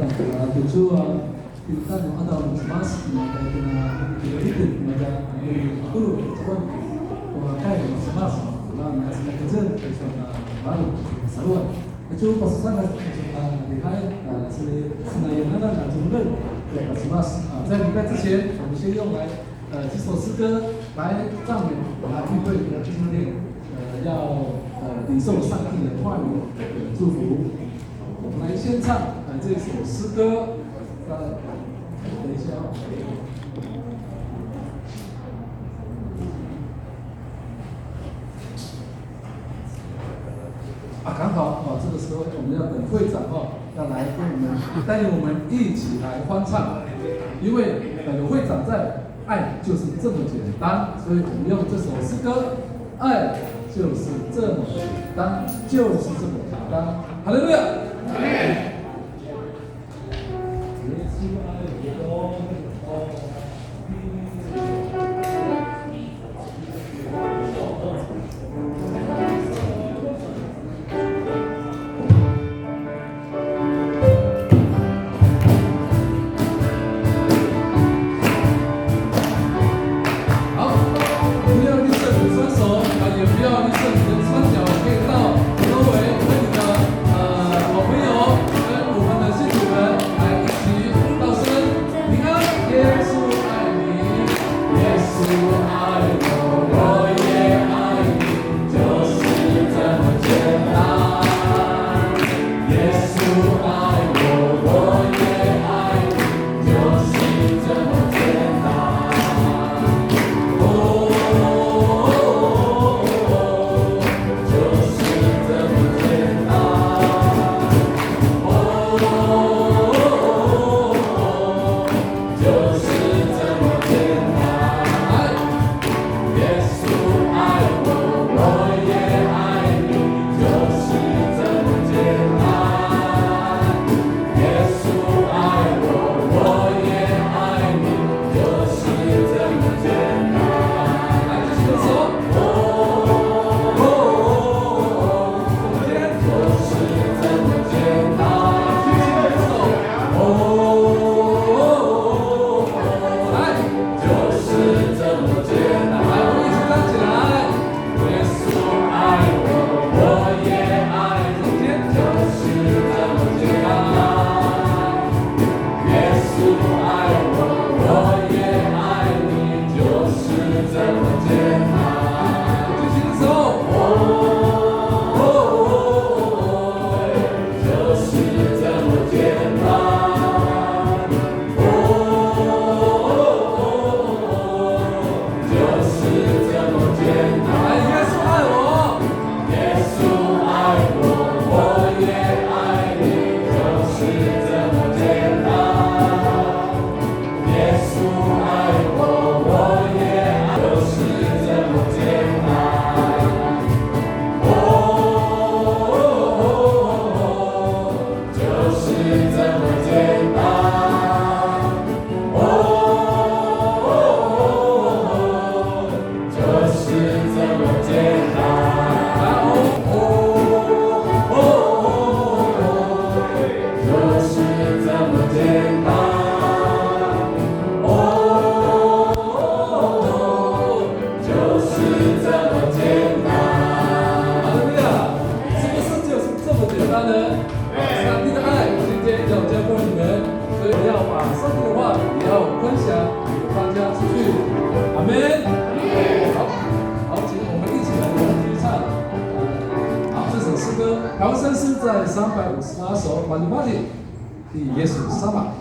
kita ada mas kita itu macam guru cuman kayak mas mas kerja baru saluan itu pasangan lihat senayan ada jumlah mas 在礼拜之前，我们先用来几首诗歌来赞美，来预备弟兄姐妹要领受上帝的话语的祝福。我们来先唱这首诗歌，等一下刚好这个时候我们要等会长要来跟我们带领我们一起来欢唱，因为有会长在，爱就是这么简单，所以我们用这首诗歌，爱就是这么简单，就是这么简单。哈利路亚！Sada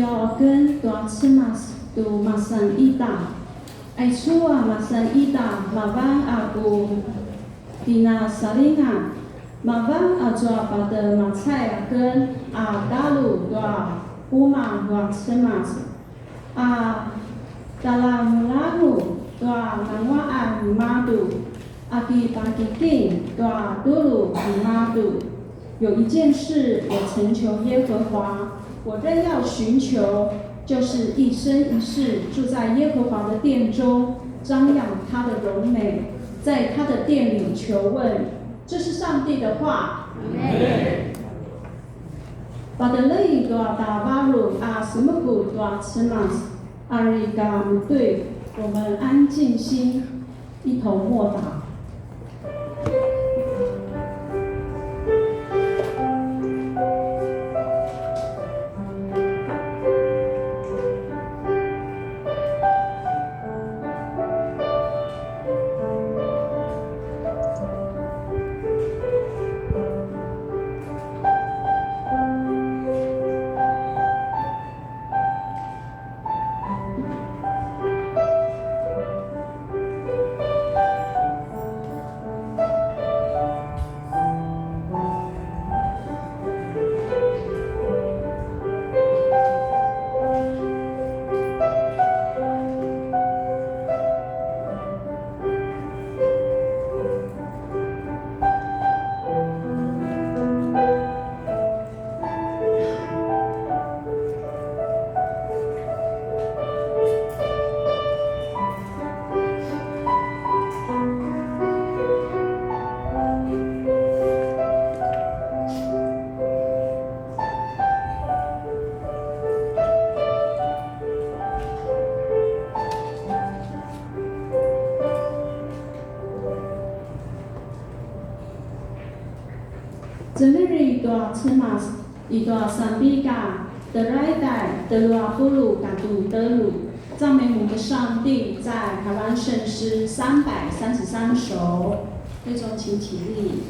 要跟多吃马都马上一打，爱出啊马上一打，马班阿古迪纳萨琳娜，马班阿抓巴的马菜啊跟阿达鲁多乌马多吃马啊达拉姆拉努多南瓦阿米马杜阿基巴基丁多多鲁米马杜。有一件事我曾求耶和华，我仍要寻求，就是一生一世住在耶和华的殿中，张扬他的荣美，在他的殿里求问。这是上帝的话。巴德勒多达巴鲁阿什么古多茨马斯阿里嘎姆对，我们安静心，一同默祷。Jeneri doa cemas, doa sambika, derai delua bulu gadu delu， 赞美我们的上帝，在台湾圣诗333首，会众请起立。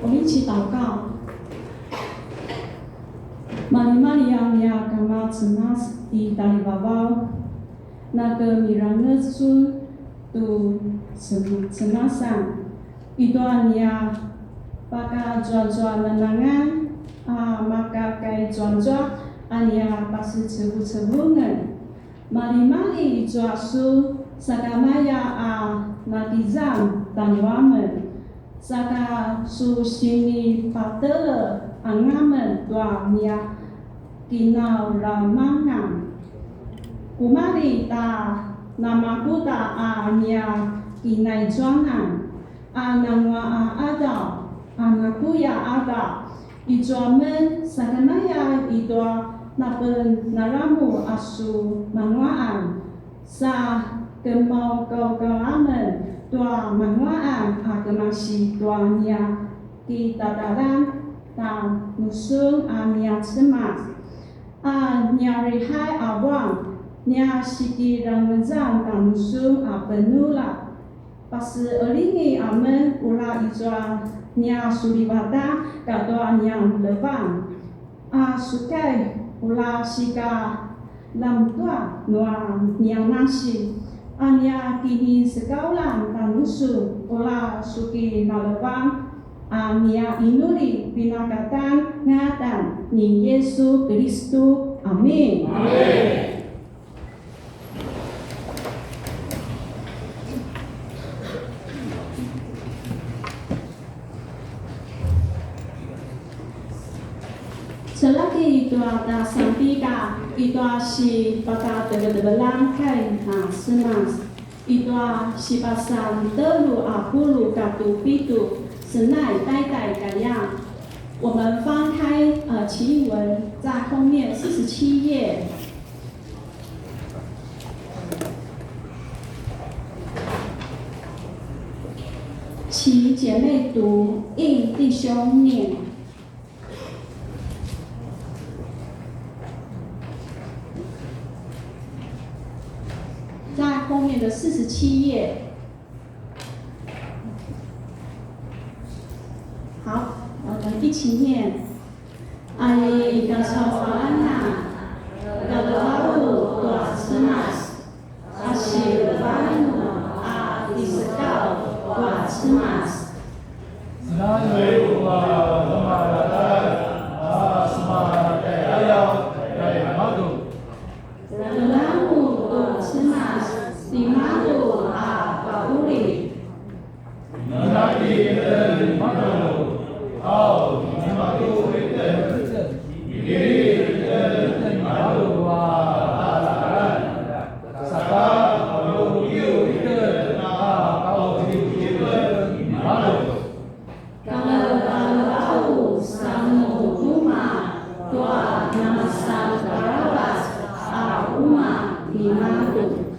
我们一起祷告。Maria kama cemas di tali babau, naga miranga sun tu cemasan, itu ania paka jua menangan, maka kai jua ania pasti cebu-cebungan. Mari jua su sakamaya natizam dan wamen, saka su sini patele angamen tua nia kinau ramangan. Kumari ta namakuta nia kinai juanan, anangwa ada, anakuya ada, ijuamen sakamaya idua napen naramu asu manwaan, sa kemau kau amen tua manwaan agemasi tua nia di dadaran ta nusun nia cemas nia rihai awang nia sidi ramazan ta nusun benula pas elingi amen ula izwa nia sulibata kadwa nia levang sukai ula sika lam tua noa nia nasi ania kini sekaulan ta nusun ula suki nalevang nia inuri binakatan ngatan ni Yesus Kristus. Amin. Amin. Selagi itu ada sampika, itu si pada tebelang kai semas, itu si pasang telu apulu katu pitu senai代代改样。我们翻开奇文，在后面47页。齐姐妹读，应弟兄念。在后面的47页。好，我们一起念。Ai kasawalana, kalawu tua semas, asilvanu a disekau tua semas. Selalu memaratan asmate ayau dari madu. Kalawu tua semas, dimadu a pauli. Nanti dari madu, au di madu itu. Diri dari madu alaran. Saka kalau itu kau di madu. Kalau samu rumah tua nama saudara rumah di madu.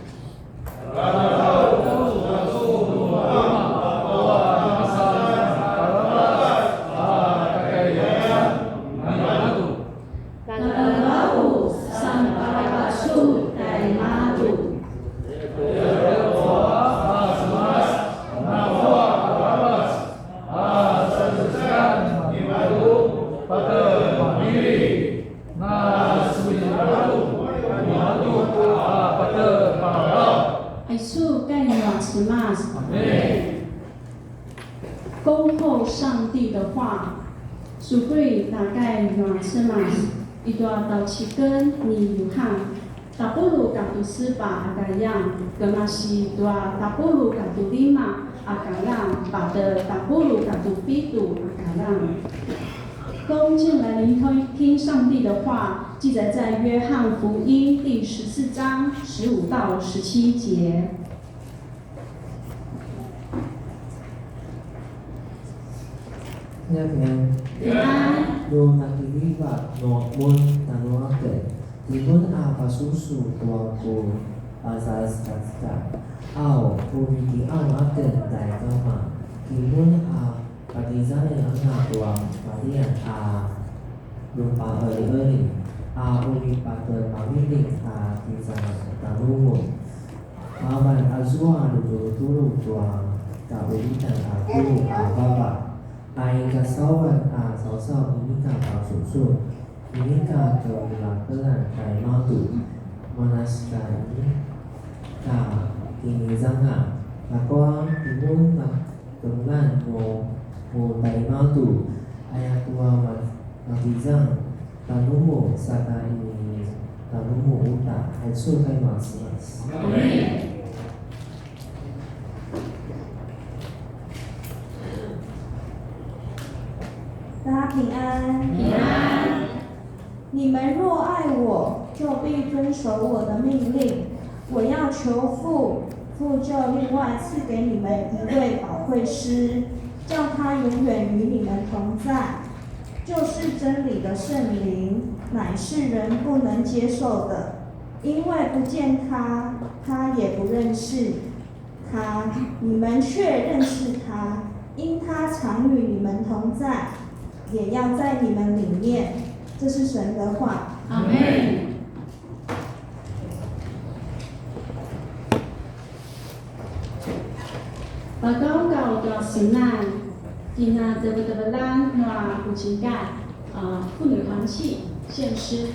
恭候上帝的话，属对大概暖是嘛？一段到七根你有看，大不如感度斯巴阿盖样，格玛西段大不如感度利马阿盖样，把的大不如感度比度阿盖样。恭敬来聆听上帝的话，记载在约翰福音第14章15到17节。平安。No nagilibat no mun tanuake. Timun apa susu tuaku asas kata. Au pumiti au aken dai kama. Timun patizane anga tua padian lupa eri. Umi pada pamiling tizana tanumu. Aban azua dulu tua kawitan aku baba. Ai kasawan sosok ini kapal susu ini kapal lakukan kai matu monastery ini zanga lakukan timun kemudian mau kai matu ayat tua matizang tanumu sata ini tanumu uta hasil kai mas. Amin. 大家平安。平安。你们若爱我，就必遵守我的命令。我要求父，父就另外赐给你们一位保惠师，叫他永远与你们同在。就是真理的圣灵，乃是人不能接受的，因为不见他，他也不认识他。你们却认识他，因他常与你们同在，也要在你们里面。这是神的话。阿门。把高高的神难，今那得不得不兰那不情感妇女团契献诗。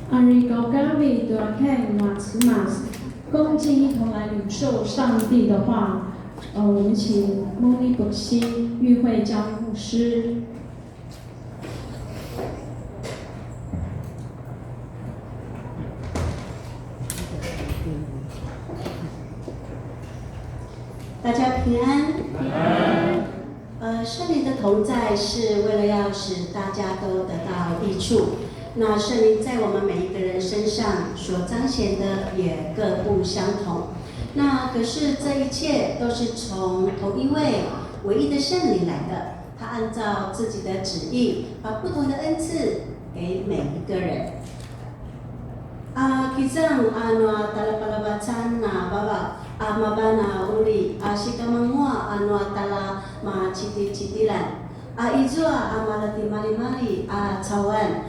阿瑞高加维多看马斯马斯，恭敬一同来领受上帝的话。我们请莫尼博西与会教牧师。大家平安。圣灵的同在是为了要使大家都得到益处。那圣灵在我们每一个人身上所彰显的也各不相同。那可是这一切都是从同一位唯一的圣灵来的，他按照自己的旨意，把不同的恩赐给每一个人。Kisang talapalabacan na baba mabana uli sikamangwa tala citi-citilan izua malati mali-mali cawan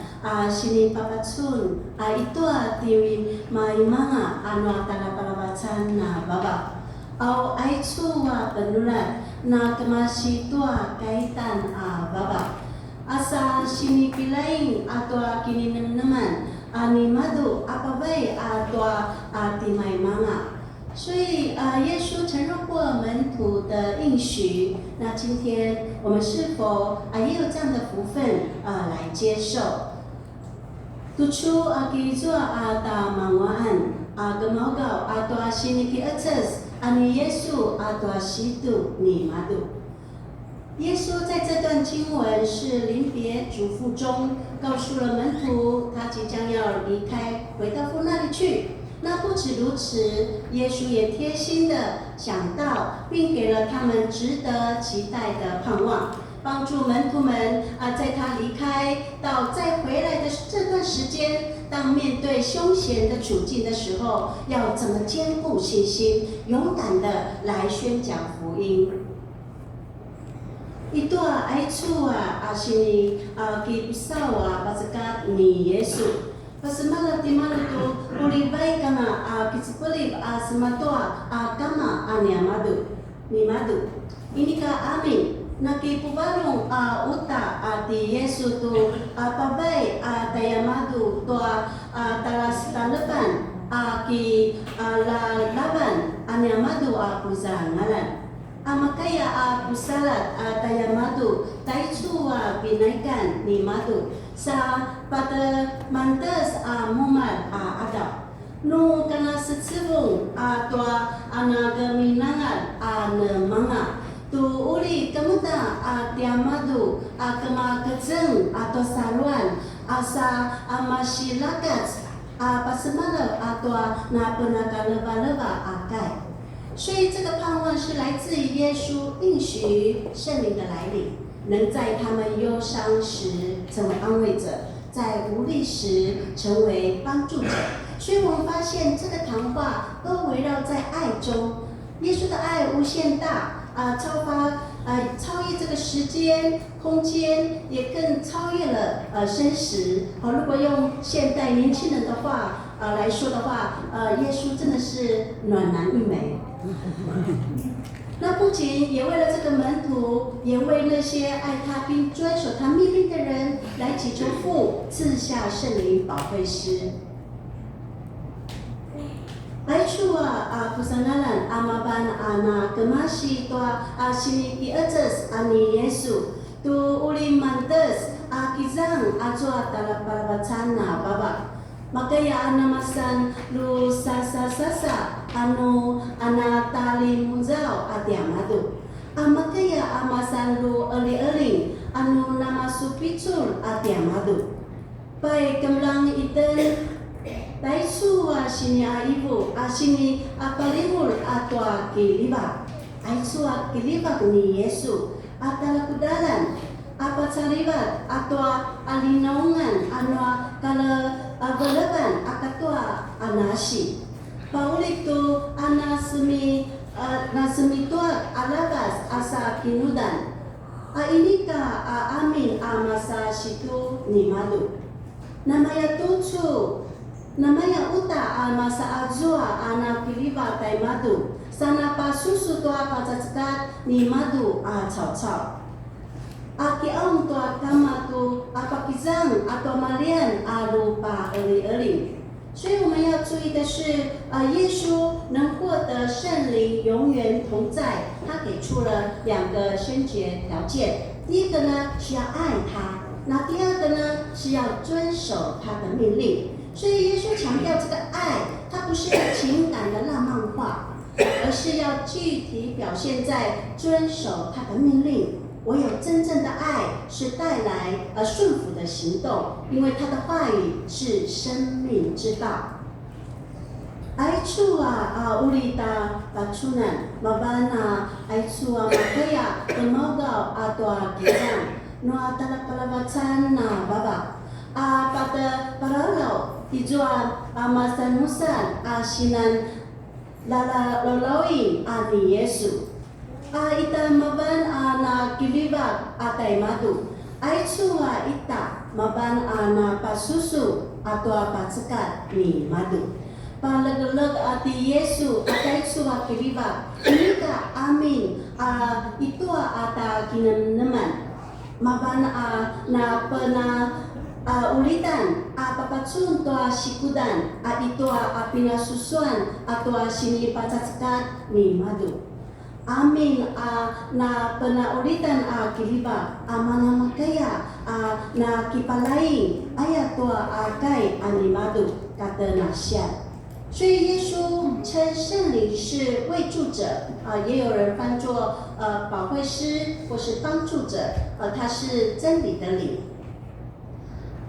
sini papatsun itu tiwi maimanga talapalabacan na baba au aitua penulan na kemasitua kaitan baba asa sini pilaing atau kini neman你madu apabai atwa timai manga， 所以耶稣承认过门徒的应许。那今天我们是否也有这样的福分来接受？Tuchu akizua ata mangwaan gemogau atwa siniki atas ani Yesu atwa situ ni madu。耶稣在这段经文是临别嘱咐中，告诉了门徒，他即将要离开，回到父那里去。那不止如此，耶稣也贴心的想到，并给了他们值得期待的盼望，帮助门徒们在他离开到再回来的这段时间，当面对凶险的处境的时候，要怎么坚固信心，勇敢的来宣讲福音。Itu aicu sini kibisau pasekat ni Yesu. Pasemala timala tu ulibai kama kisipulib sematua kama aniamadu ni madu. Ini ka amin nakipubarong uta di Yesu tu pabai dayamadu tua talas talepan ki laban aniamadu kuzangalan. Makaya pusalat tayamadu taichu binaikan ni madu sa pada mantas mumat ada nu kana setsibung tua anagaminangan anemanga tu uli kemuda tiamadu kema kejeng atau saluan asa amasilakat pasemala atau na penaka leba-leba akai。所以这个盼望是来自于耶稣应许圣灵的来临，能在他们忧伤时成为安慰者，在无力时成为帮助者。所以我们发现这个谈话都围绕在爱中，耶稣的爱无限大超越这个时间、空间，也更超越了生死。如果用现代年轻人的话来说的话，耶稣真的是暖男一枚。那不仅也为了这个门徒，也为那些爱他并遵守他命令的人来祈求父赐下圣灵保惠师。Aicu pusanalan amaban kemasi tua siniki atas ani Yesu tu uli mantes kizang ajwa talapalabacana baba. Makaya anamasan lu sasa anu anatali munzau atiamadu. Makaya amasan lu eli anu nama supicul atiamadu. Pai kemlang iten Taisu sini ibu sini palimul atau kiliba. Aisu kiliba ni Yesu atau kudalan apa caribat atau alinaungan anu kalau balaban akatua anasi. Paulik tu anasmi tua alabas asa kinudan. Inika amin amasa situ ni madu. Namanya tucu. Namanya uta masa azua anak kiliba tai madu sana pa susu tua pa cacekat ni madu cao aki om tua kama tu apa kizang atau malian lupa eli。所以我们要注意的是，耶稣能获得圣灵永远同在，他给出了2个先决条件。第一个呢是要爱他，那第二个呢是要遵守他的命令。所以耶稣强调这个爱，它不是情感的浪漫化，而是要具体表现在遵守他的命令。唯有真正的爱是带来顺服的行动，因为他的话语是生命之道。爱主uli ta pacunan mabana aicu makaya temogau atau gizang noa tala palawatan na baba pada paralau hijau amasan musan sinan lala lolawin ani Yesu ita maban na kilibak atay madu aicu ita maban na pasusu atau pacekat ni madu Palagalog ati Yesu atay suwa kiriba inika amin itu ata kinanaman maban na pena ulitan papatsun to sikudan itu pinasusuan atau sinipacackat ni madu amin na pena ulitan kiriba mana makaya na kipalaing ayat to kay animadu kata nasiat。所以耶稣称圣灵是慰助者也有人翻作保惠师或是帮助者他是真理的灵。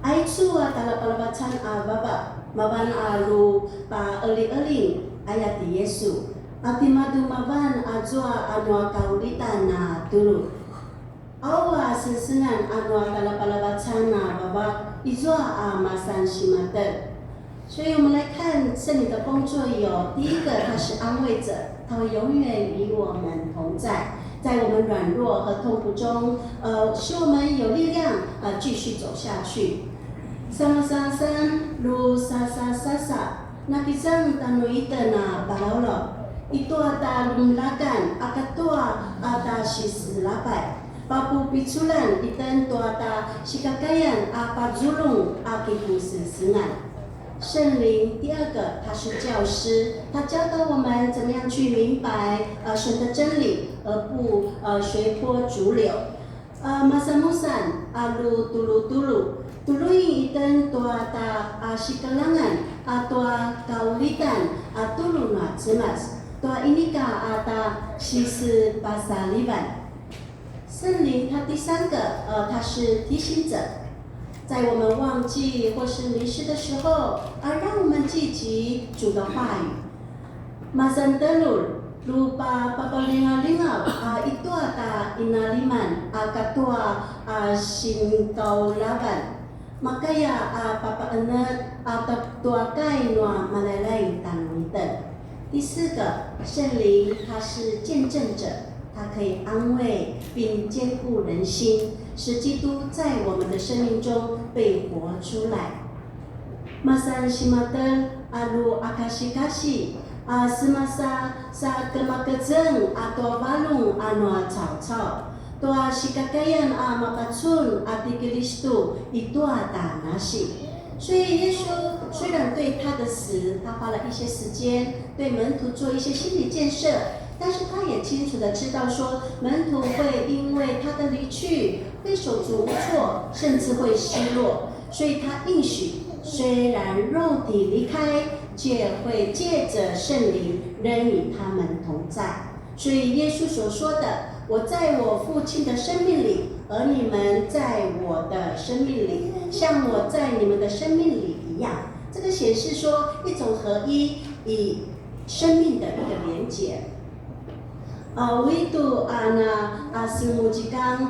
Aicu tala palabatan baba maban lu pa eling ayat Yesu atimadu maban ajua anua kaulitan tulu awa sensengan anua tala palabatan baba izua masan simate。所以我们来看圣灵的工作有，第一个，他是安慰者，他会永远与我们同在，在我们软弱和痛苦中，使我们有力量继续走下去。Sama-sama lu sasa-sasa nakisang tanuita na balaulo itu ata lumlakan akatua ata sisilapai papu piculan itan to ata sikakayan apa zulung akiku sensengan。圣灵第二个，他是教师，他教导我们怎么样去明白神的真理，而不随波逐流。Masa-musan alu tulu-tulu tuluin itan toa ta sikalangan atau kaulitan tulu na cemas toa inika ata sisi pasaliban。圣灵他第三个，他是提醒者。在我们忘记或是迷失的时候，让我们记起主的话语。Masantelul lupa papalingalingaw itu ata inaliman katua singkaulaban makaya papaanat tuakai noa malalay tanwitan。第四个，圣灵他是见证者，他可以安慰并坚固人心。使基督在我们的生命中被活出来。Masa simatan alu akashi-kashi semasa sa kemakazeng atau balung anu cao-cao toa sikakayan mapatsun ati Kristo itu ata nasi。所以耶稣虽然对他的死，他花了一些时间对门徒做一些心理建设。但是他也清楚地知道说，门徒会因为他的离去会手足无措，甚至会失落，所以他应许，虽然肉体离开，却会借着圣灵仍与他们同在。所以耶稣所说的，我在我父亲的生命里，而你们在我的生命里，像我在你们的生命里一样。这个显示说一种合一与生命的一个连结。Witu simujikan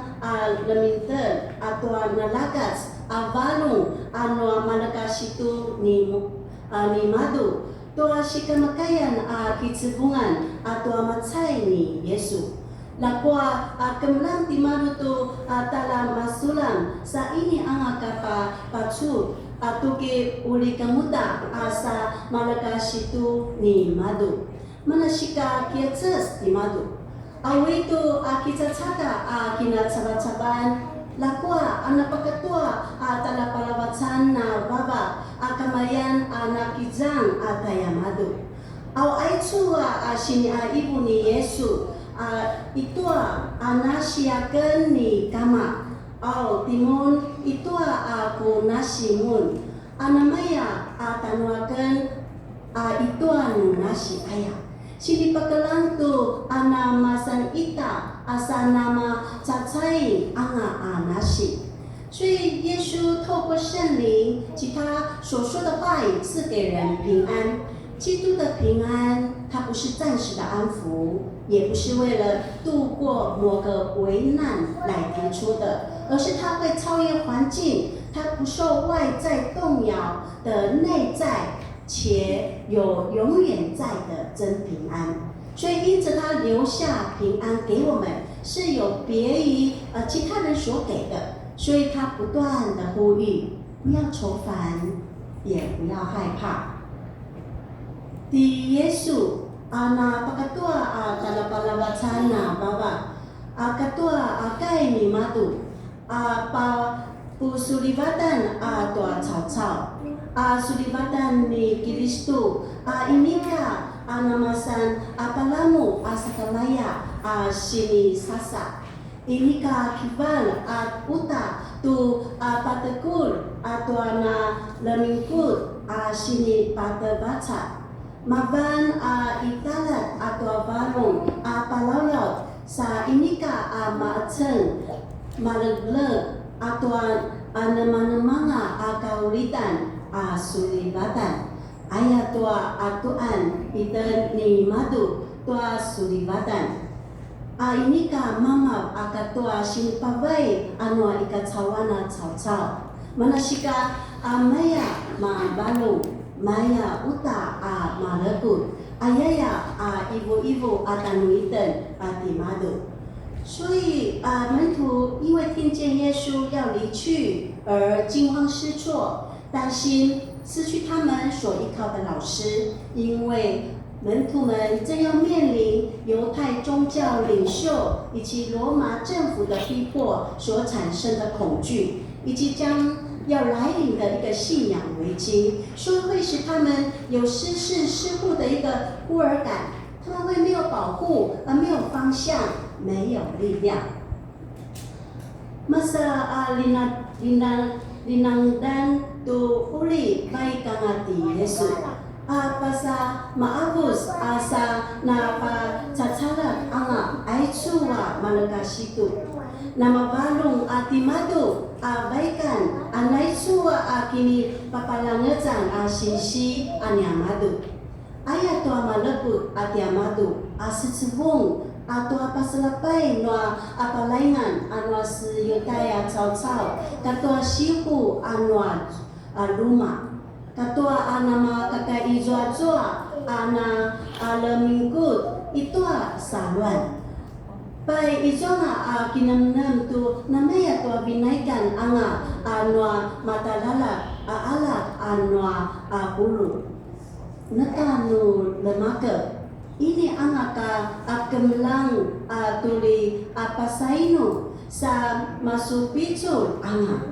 leminter atau nalagas avalung manakasitu ni madu toa sikamakayan kitsibungan atau macai ni Yesu lakwa kemlang timadu tu tala masulam sa ini ang akapa pacu atau ke uli kamuta asa manakasitu ni madu manasika kiatas di madu. Awi itu kita cata kina caban-caban lakwa anak pakatua tala palawatan na baba kamayan anak kijang ataya madu. Aw aitu sini ibu ni Yesu itu anasiaken ni kama. Aw timun itu aku nasimun. Anamaya tanuaken itu anu nasi ayah. sini pakalang tu ana masan ita asa nama cacai anga anasi。所以耶稣透过圣灵及他所说的话语赐给人平安。基督的平安，它不是暂时的安抚，也不是为了度过某个危难来提出的，而是它会超越环境，它不受外在动摇的内在，且有永远在的真平安。所以因此他留下平安给我们，是有别于其他人所给的。所以他不断的呼吁，不要愁烦，也不要害怕。Di Yesu ana pakatua dalam palawacana bawa katua kai ni madu pa pusulibatan tua cao sulibatan ni Kristu inika namasan palamu sakalaya sini sasa inika kibal uta tu patekul tua na lemingkut sini patebaca Maban italat atau barong palaulaut sa inika maaceng malagleg atau nama-namanga kaulitan sulibatan ayat tua atuan itan ni madu tua sulibatan inika mama akatua sinpabay anwa ikacawana caw-caw manasika maya mabalong Maya uta malakut ayaya ibu-ibu atanuiten timadu。所以门徒因为听见耶稣要离去而惊慌失措，担心失去他们所依靠的老师，因为门徒们正要面临犹太宗教领袖以及罗马政府的逼迫所产生的恐惧，以及将要来临的一个信仰危机，所以会使他们有失事失护的一个孤儿感，他们会没有保护，而没有方向，没有力量。Masa linangdan tu uli baik kangati Yesus. Pasa maabus asa napa cacarat anga aicuwa malakasitu. Nama balung atimadu abaikan anaisua kini papalangejan asisi anyamadu. Ayat tua malekut atiamadu asitsibung atau apa selapai noa apa laingan anwa siyutaya caw-caw katua sihu anwa rumah katua anama kakak izoa-zoa ana alamingkut itu saluan. Pai izona kinamnam tu namanya tu binaikan anga anwa matalala ala anwa bulu. Natanu lemaka ini anga ka kemlang tuli pasainu sa masupicu anga.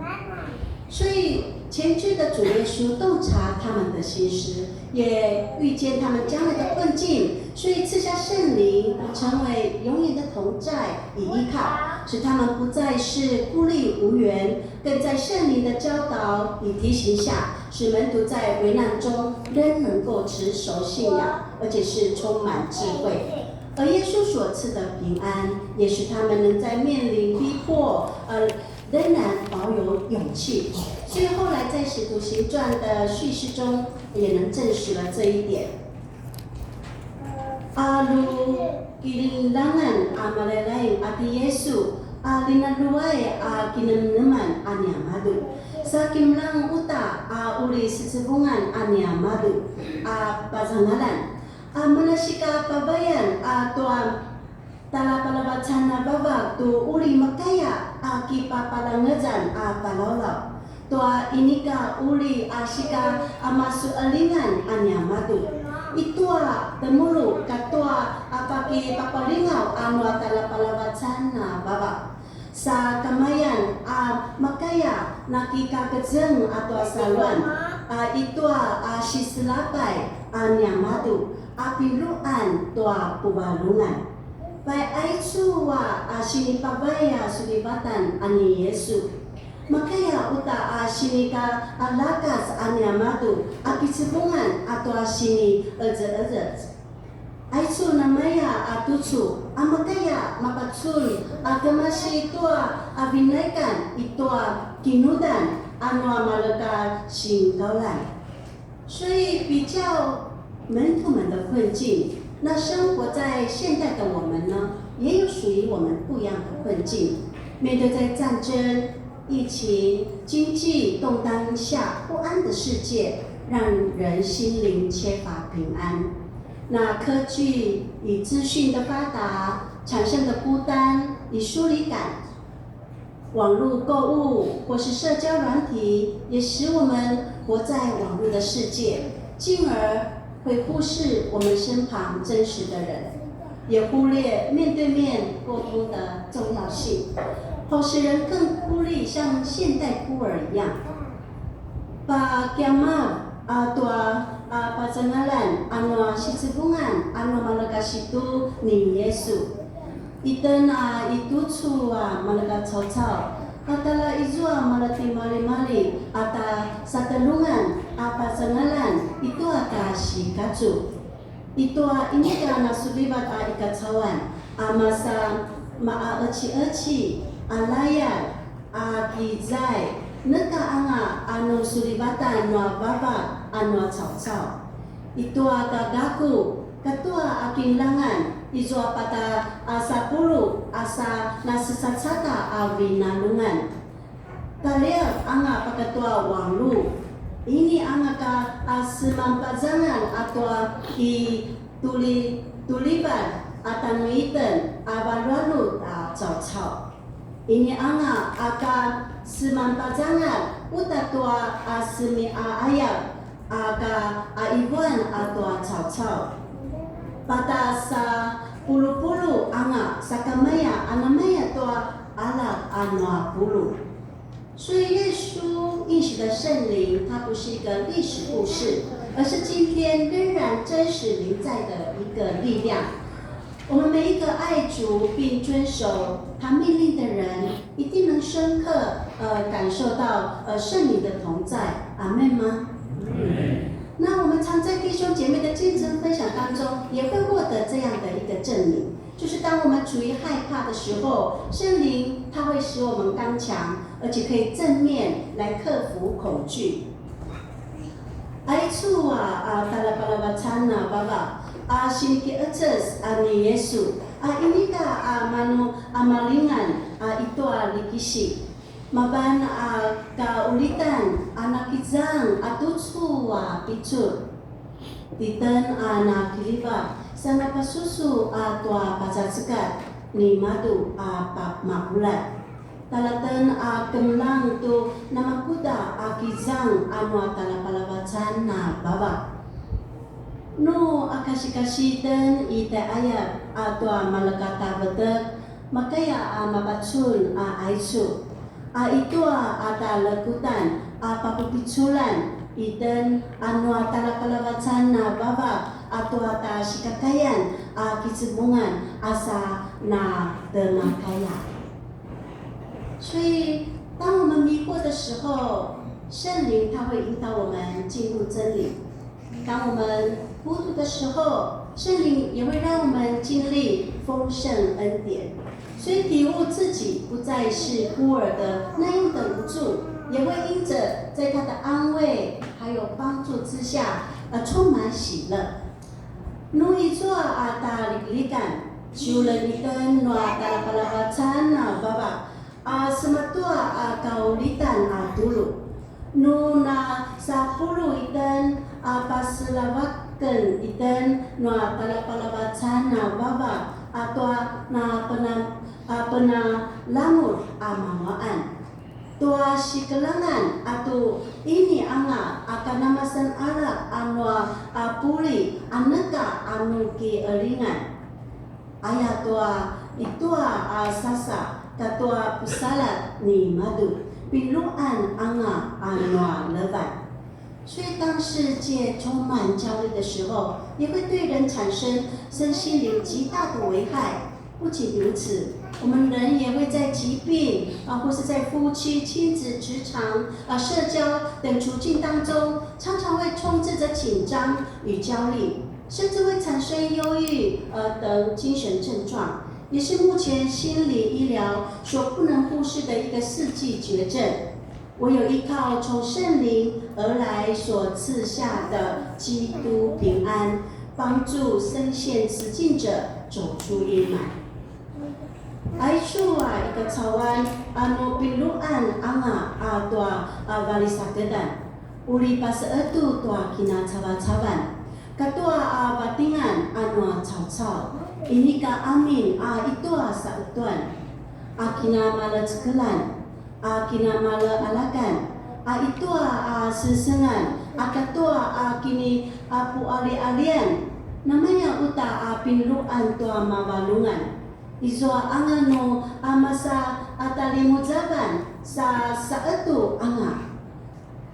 所以前去的主耶稣洞察他们的心思，也预见他们将来的困境，所以赐下圣灵，成为永远的同在与依靠，使他们不再是孤立无援，更在圣灵的教导与提醒下，使门徒在危难中仍能够持守信仰，而且是充满智慧。而耶稣所赐的平安，也使他们能在面临逼迫仍然保有勇气，所以后来在《使徒行传》的叙事中也能证实了这一点。Alu kilindangan amalelain ati Yesu linaluai kinamnaman anyamadu. Sa kimlang uta uli sisibungan anyamadu pazangalan. Manasika pabayan tuan talapalabacana baba tu uli makaya papalangejan palaulau tua inika uli asika amasu alingan anyamadu itua temulu katua apaki papalingau anwa talapalabacana baba sa kamayan makaya nakika kejeng atau saluan itua sisilapai anyamadu apiluan tua pubalungan. Pai aicua sinipabaya sulibatan ani Yesu. Makaya uta sinika lakas ani amadu akisibungan atau sini eje-eje. Aisu namanya atucu, amakaya mapatsul, agamasi itua abinaikan itua kinudan, anua malaka singkaulan。所以比较门徒们的困境，那生活在现代的我们呢，也有属于我们不一样的困境。面对在战争、疫情、经济动荡下不安的世界，让人心灵缺乏平安。那科技与资讯的发达产生的孤单与疏离感，网络购物或是社交软体，也使我们活在网络的世界，进而会忽视我们身旁真实的人，也忽略面对面沟通的重要性，或使人更孤立，像现代孤儿一样。把pasangalan anu sisibungan anu malagasitu ni Yesu. Ita na itucu malaga cau-cau. Atala izua malati mali-mali ata satalungan pasangalan itu ata si kacu. Itu ini kana sulibat ikacawan masa eci-eci alayan gizai neka anga anu sulibatan no baba anu cau-cau. Itu gagaku katua aking langan izo pata asa pulu asa nasisasata avinalungan. Kalian anga pakatua wanglu. Ini anga ka semampazangan atau tuliban atanuiten abalu cau-cau. Ini anga akan semampazangan utatua semi ayam aga ibuan atau cau-cau. Pada sa pulu-pulu anga sakamaya anamaya tua alat anua pulu。所以耶稣应许的圣灵，它不是一个历史故事，而是今天仍然真实临在的一个力量。我们每一个爱主并遵守他命令的人，一定能深刻感受到圣灵的同在。阿们吗？那我们常在弟兄姐妹的见证分享当中，也会获得这样的一个证明，就是当我们处于害怕的时候，圣灵它会使我们刚强，而且可以正面来克服恐惧。Aicu talapalawacana baba siniki aces ani Yesu ini ka manu amalingan itu likisi maban kaulitan anak kizang atucu picut titan anak kiliba sana pasusu tua pacacekat ni madu makulat talatan kemlang tu nama kuda akizang anu talapalawacan na baba no akasi-kasitan ita ayat atau malakata betek makaya mapatsun aisu itu ada lekutan papupiculan itan anu talapalawacan na baba atau ata sikakayan kisebungan asa na temakaya。所以，当我们迷惑的时候，圣灵它会引导我们进入真理；当我们孤独的时候，圣灵也会让我们经历丰盛恩典。所以，体悟自己不再是孤儿的那样的无助，也会因着在他的安慰还有帮助之下，充满喜乐。努伊做大力感，修了一根诺达巴拉巴찬爸爸。sematua kaulitan dulu nuna 10 itan paselawatken itan nua talapalawacan baba atau na pena lamur amawaan tua sikelangan atau ini anga akan namasan alat anua puli aneka anu ki eringan ayat tua itu sasa katua pusalat ni madu piluan anga anua lebat。所以，当世界充满焦虑的时候，也会对人产生身心灵极大的危害。不仅如此，我们人也会在疾病或是在夫妻、亲子、职场社交等处境当中，常常会充斥着紧张与焦虑。甚至会产生忧郁等精神症状，也是目前心理医疗所不能忽视的一个世纪绝症。唯有依靠从圣灵而来所赐下的基督平安，帮助深陷此境者走出阴霾。Aisyah ika cawan anu piluan anga tua balisakedan uli pas etu tua kina cawan-cawan katua batingan anu cau-cau ini ka amin itua sautuan kina mala cekelan kina mala alakan itua sesengan katua kini pu ali-alian namanya uta piluan tua mawalungan Izo angano masa atalimuzaban sa etu anga.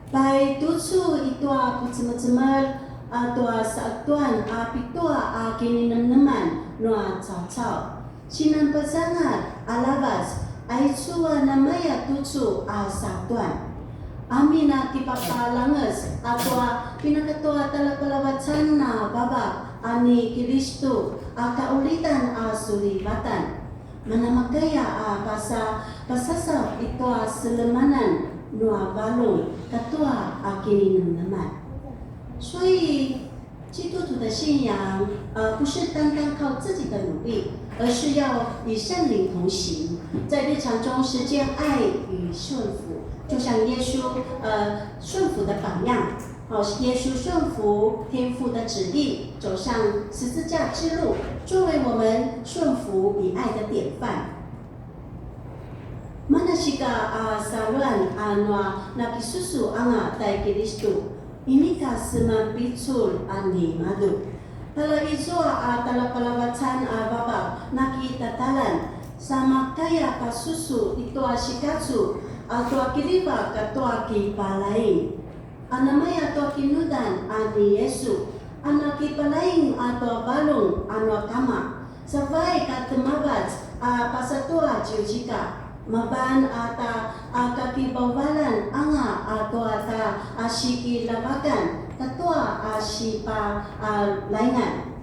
Pai tutsu itu pucemar tua saatuan pitua kini neman noa cau-cau. Sinan pasangan alabas aitsua namanya tutsu saatuan. Amina tipapalanges atwa pinakatua talapalawacan na baba ani Kristo kaulitan sulibatan manamakaya pasasa itu selemanan nua balung katua kini neman. 所以基督徒的信仰不是单单靠自己的努力，而是要与圣灵同行，在日常中实践爱与顺服，就像耶稣顺服的榜样。耶稣顺服天父的旨意，走上十字架之路，作为我们顺服与爱的典范。Manasika saluan nakisusu anga tai Kristo. Ini kasema bicul ani madu. Tala izo tala palawatan baba nakitatalan sama kaya kasusu itu asikatsu atau kiriba katua kipalain. Anamaya atau kinudan ani Yesu anak kipalain atau balung anu kama. Sampai katemabat pasatua jiujika. Maban ata kakibawalan anga atau ata asiki labakan katua asipa laingan。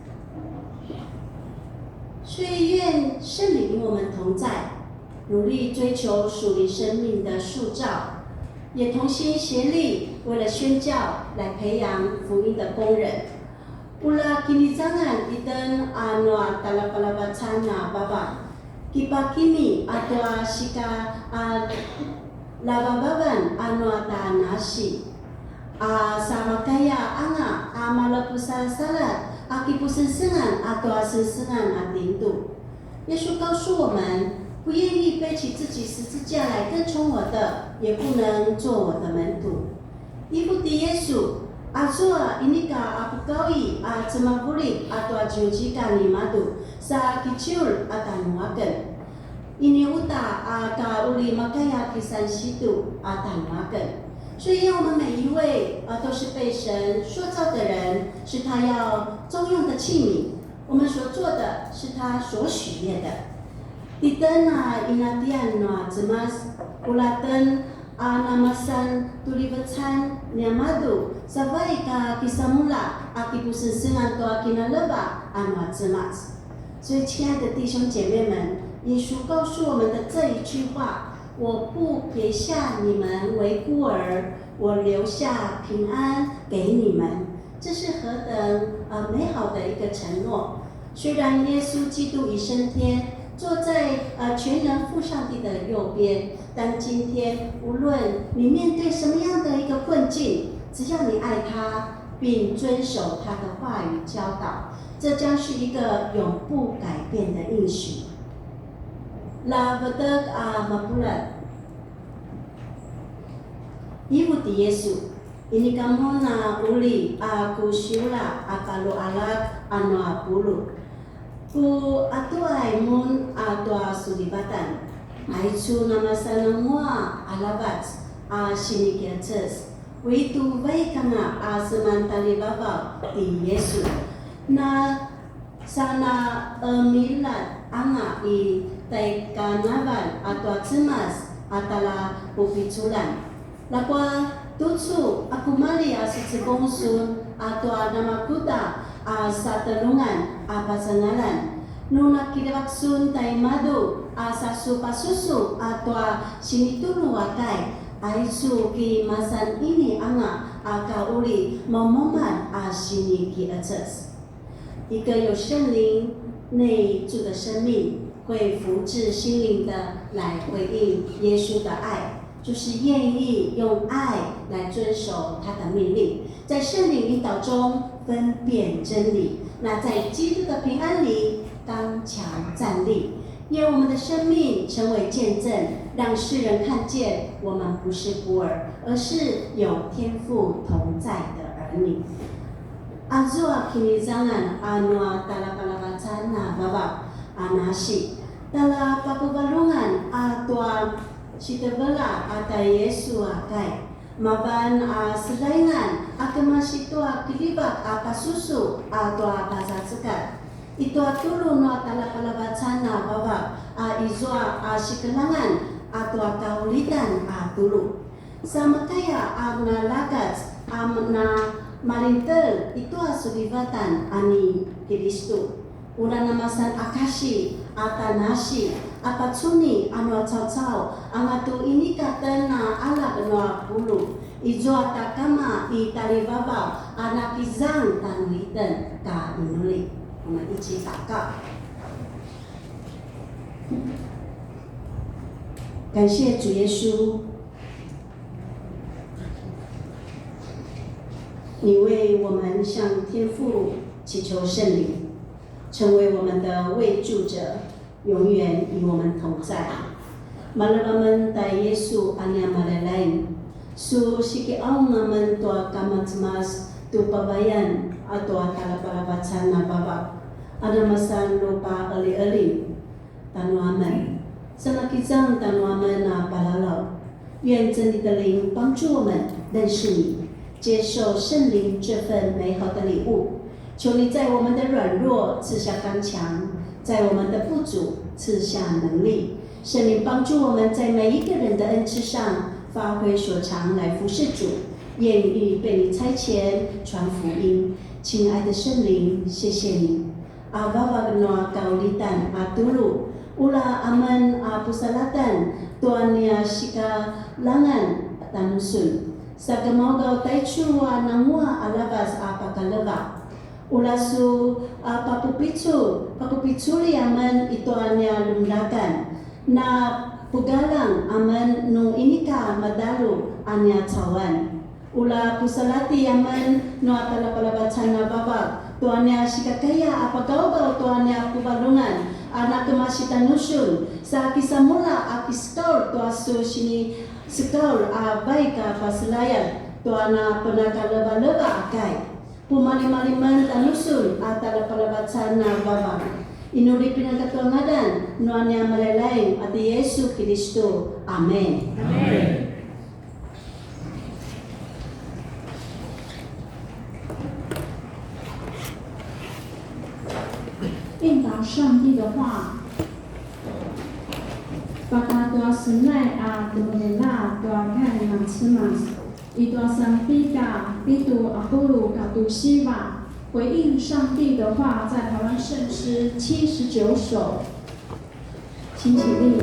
所以愿圣灵与我们同在，努力追求属灵生命的塑造，也同心协力，为了宣教来培养福音的工人。Ula kini jangan iten anu talapalabacan baba. Kipa kimi atau sika labababan anu nasi sama kaya anga malapusa salat akipusensengan atau sensengan atintu。耶稣告诉我们，不愿意背起自己十字架来跟从我的，也不能做我的门徒。Ikuti Yesus Azua ini ka apukawi cemabuli atau jiujika ni madu sa kicil atanuaken. Ini uta ka uli makaya kisan situ atanuaken. 所以，我们每一位都是被神塑造的人，是他要重用的器皿。我们所做的是他所许愿的。Ditena inatian no cemas ulatan namasan tulibatsan niamadu sampai ka kisamula akipusensengan toa kinaleba anu cemas。所以，亲爱的弟兄姐妹们，耶稣告诉我们的这一句话：我不撇下你们为孤儿，我留下平安给你们。这是何等美好的一个承诺！虽然耶稣基督已升天，坐在全能父上帝的右边，但今天无论你面对什么样的一个困境，只要你爱他，并遵守他的话语教导，这将是一个永不改变的应许。La betek mapulat Ibu di Yesu ini kamu na uli aku siula akalu alak anu apulu ku atuai mun atua sulibatan aicu nama sanamua alabat sini kiaces witu baik kana semantali baba di Yesu na sana milat anga i tai kanaban atau cemas atala pupiculan. Lakwa tutsu aku mali asitsibongsun atau nama kuta sa tulungan pasangalan. Nuna kidabaksun tay madu sa supasusu atwa sinitulu wakay ay su ki masan ini anga kauli momoman sini ki aces。一个有圣灵内住的生命，会福至心灵的来回应耶稣的爱，就是愿意用爱来遵守他的命令，在圣灵引导中分辨真理。那在基督的平安里刚强站立，愿我们的生命成为见证，让世人看见我们不是孤儿，而是有天父同在的儿女。Azua kinizangan anua tala palawacana baba anasi tala pakubalungan atua sitebela ata Yesu akai maban selaingan akemasitua kilibak apasusu atua pasatsekat itu atulu no tala palawacana baba izua sikelangan atua kaulitan atulu sama kaya amna lagat amna Malintel itu asubivatan ani Kristo. Una namasan akashi, atanasi, apatsuni, anu cau-cau, angatu ini kata na ala benua bulu. Ijo atakama italibaba, anak izang tanwiten ka inuli. Oma ichi taka. 感谢主耶稣。你为我们向天父祈求圣灵，成为我们的慰助者，永远与我们同在。Malaman tayo Yesu anya malalain, su siki ang naman tua kamatmas tu pabayan atau talapalabacan na baba, ada masan lupa ali-ali, tanuaman, semakin tanuaman na palalaw，愿真理的灵帮助我们认识你。接受圣灵这份美好的礼物，求你在我们的软弱赐下刚强，在我们的不足赐下能力。圣灵帮助我们在每一个人的恩赐上发挥所长来服侍主，愿意被你差遣传福音。亲爱的圣灵，谢谢你。阿爸爸跟我高利丹阿杜鲁，ula aman pusalatan tuanya sika langan tanusun。Sa gamagaw taichua nangua alabas apakalaba. Ulasu papupitsuli aman ito anya lumlagan. Na pugalang aman nung inika madalu anya tawan. Ula pusalati aman no atalapalabacan na babag. Tuanya sikakaya apagaw-gaw tuanya pubalungan. Anak kemasitan nusun. Sa kisamula akistol tuasu sini Sekal abai ka paselayan tuana penaka leba-leba akai pumali-maliman tanusun atala palabacan na baba inuri pinagkatuangadan nuanya malalain ati Yesu Kristo. Amen. Amen. 应答上帝的话。Baka tua senai temenela tua kai maksimas, itua sampika bitu apulu katu siva，回应上帝的话，在台湾圣诗79首，请起立。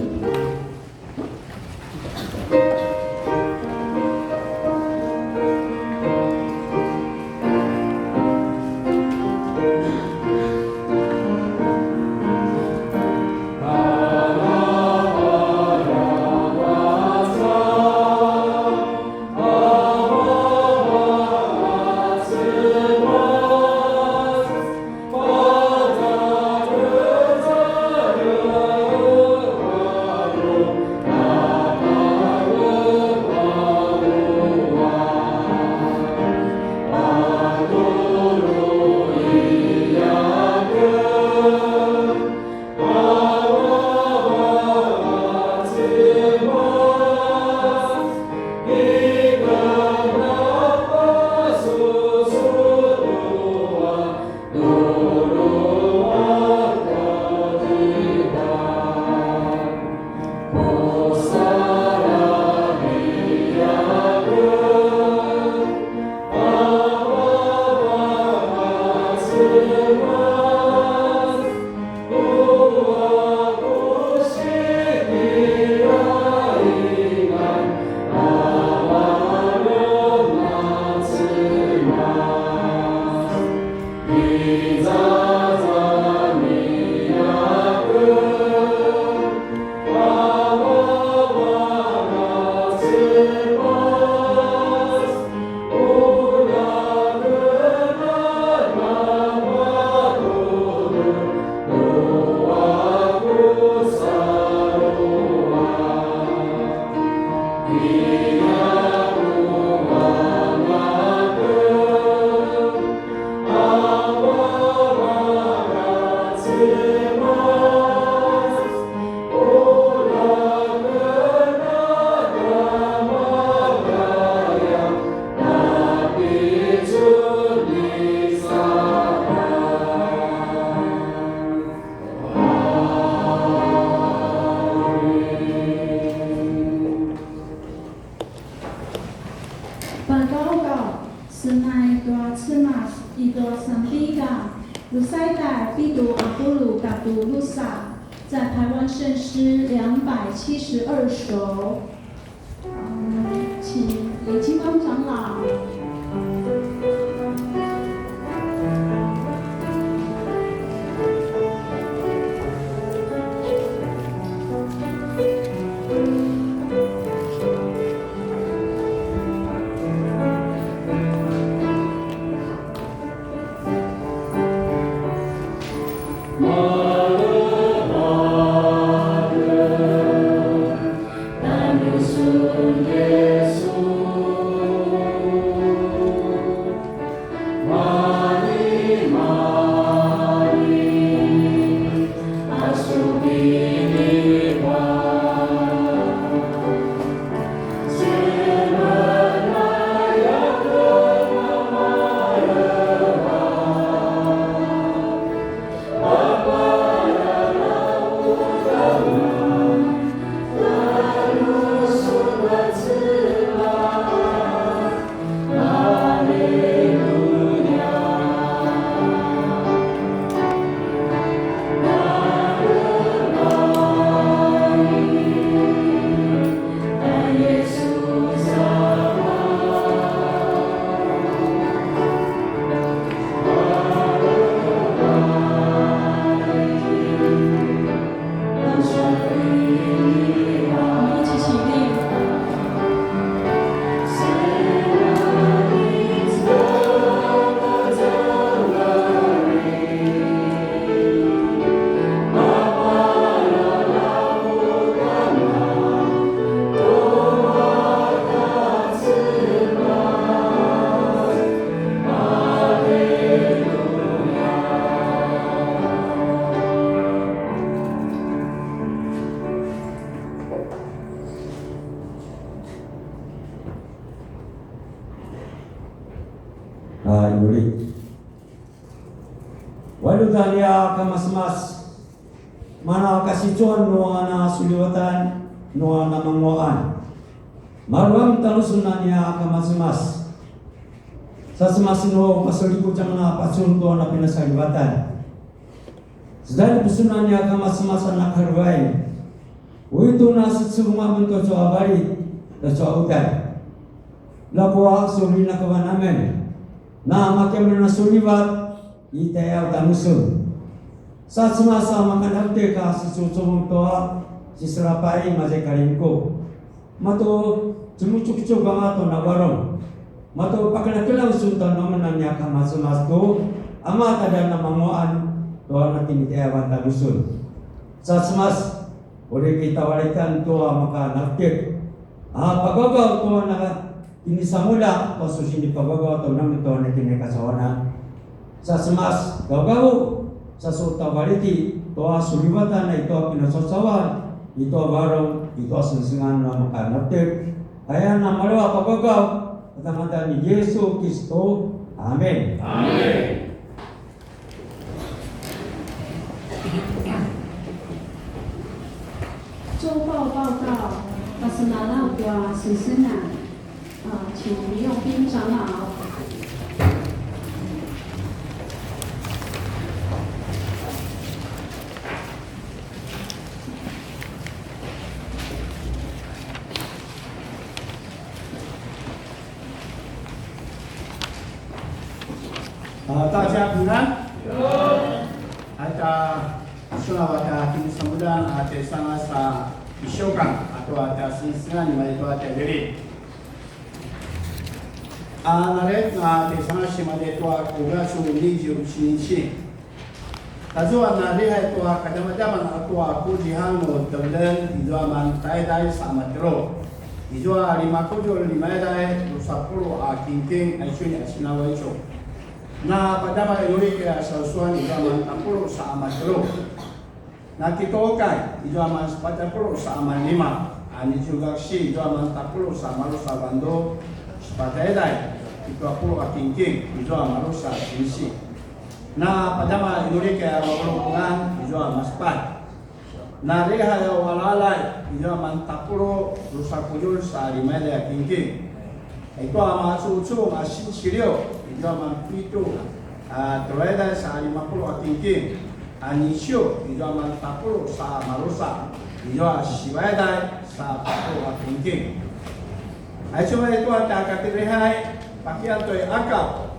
来必读阿波鲁嘎读路萨，在台湾圣诗272首。请李金光长老。Yuri. Walau talia kamas-mas mana kasicuan noa na suliwatan noa na mangoan. Maruang talusunanya kamas-mas. Sa sumasino pasaliku na pasunto na pinasaliwatan. Sedang pusunanya kamas-mas na karway. Uito na sitsuma bunto sa abari sa utan. Lapwa suli na kawan namin. Na makin na suliwat itaya tanusun. Sa semasa makan hati ka susumong toa sisrapai mazay kalimko. Mato cumucuk-cuk bangato na warong. Mato pakalakilaw suntan naman na niya kamas-mas to ama tada na manguan toa na tinitayawan tanusun. Sa semas boleh kita walikan toa maka naktik. Pagagaw toa na ini samula kasus ini pagagawa to namin to na kinakasawana sa semas gagaw sa suta baliti to suliwatan na ito pinasasawan ito barong ito sensingan na makanaptik kaya na malawa pagagaw at ang ni Yesu Kristo. Amen. Amen. 周报报告，巴斯拿拉瓜先生啊，请李永斌长老。大家平安。Ada Sulawata kini sambudan ate sangat sa isyokan atau ate sinsingan ni itu ate diri. Naret na ate sangat si made itu kuga su liji ucinici. Tazuan na lihat itu kadang-kadang aku jihan mo tenden itu aman tay sama tero. Itu 5 kujul 5 day 10 kingking aisyun asinawa itu. Na padama yuri kaya sa suan ito aman 10 sa amatro. Na kitokan ito aman 40 sa aman 5. Ani juga si ito aman 10 sa malu sa bando. Sepatay ito 10 akingking ito aman sa sisi. Na padama yuri kaya mabulungan ito aman 4. Na reha ya walalay ito aman 10 rusa kujul sa 5 akingking. Ito aman susu asin sirio. Ito man pito Terleda sa 50 tingking, Nisyo, ito man 40 sa Marusa, ito Siwaday sa 40 tingking. Ay cuma itu ada kategori pakaian tu akap,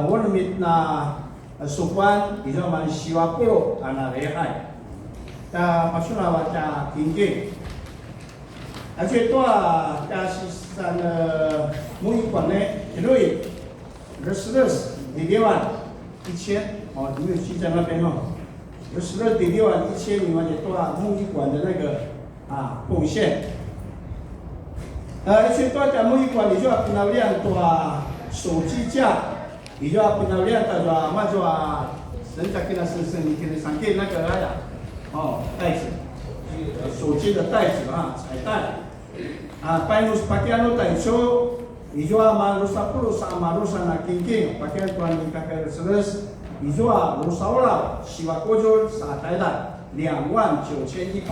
warnamit na supan, ito man 50 ana rehai. Ta pasuna baca tingking. Ay itu kasih sana mui kone, ilui. Terus di dewan 1000哦，你没有去在那边哦。有12点6万1000，你们也多木艺馆的那个贡献。一些多的木艺馆，你就要跟他量多手机架，你就要跟他量的说，嘛就人家给他你给他上给那个袋子，手机的袋子彩带，pakai pakaian带出。Ijua malusa puluh sama malusa na kingking pakaian tuan di kakek seres ijua lusa olah siwa kojol saat ada 29100，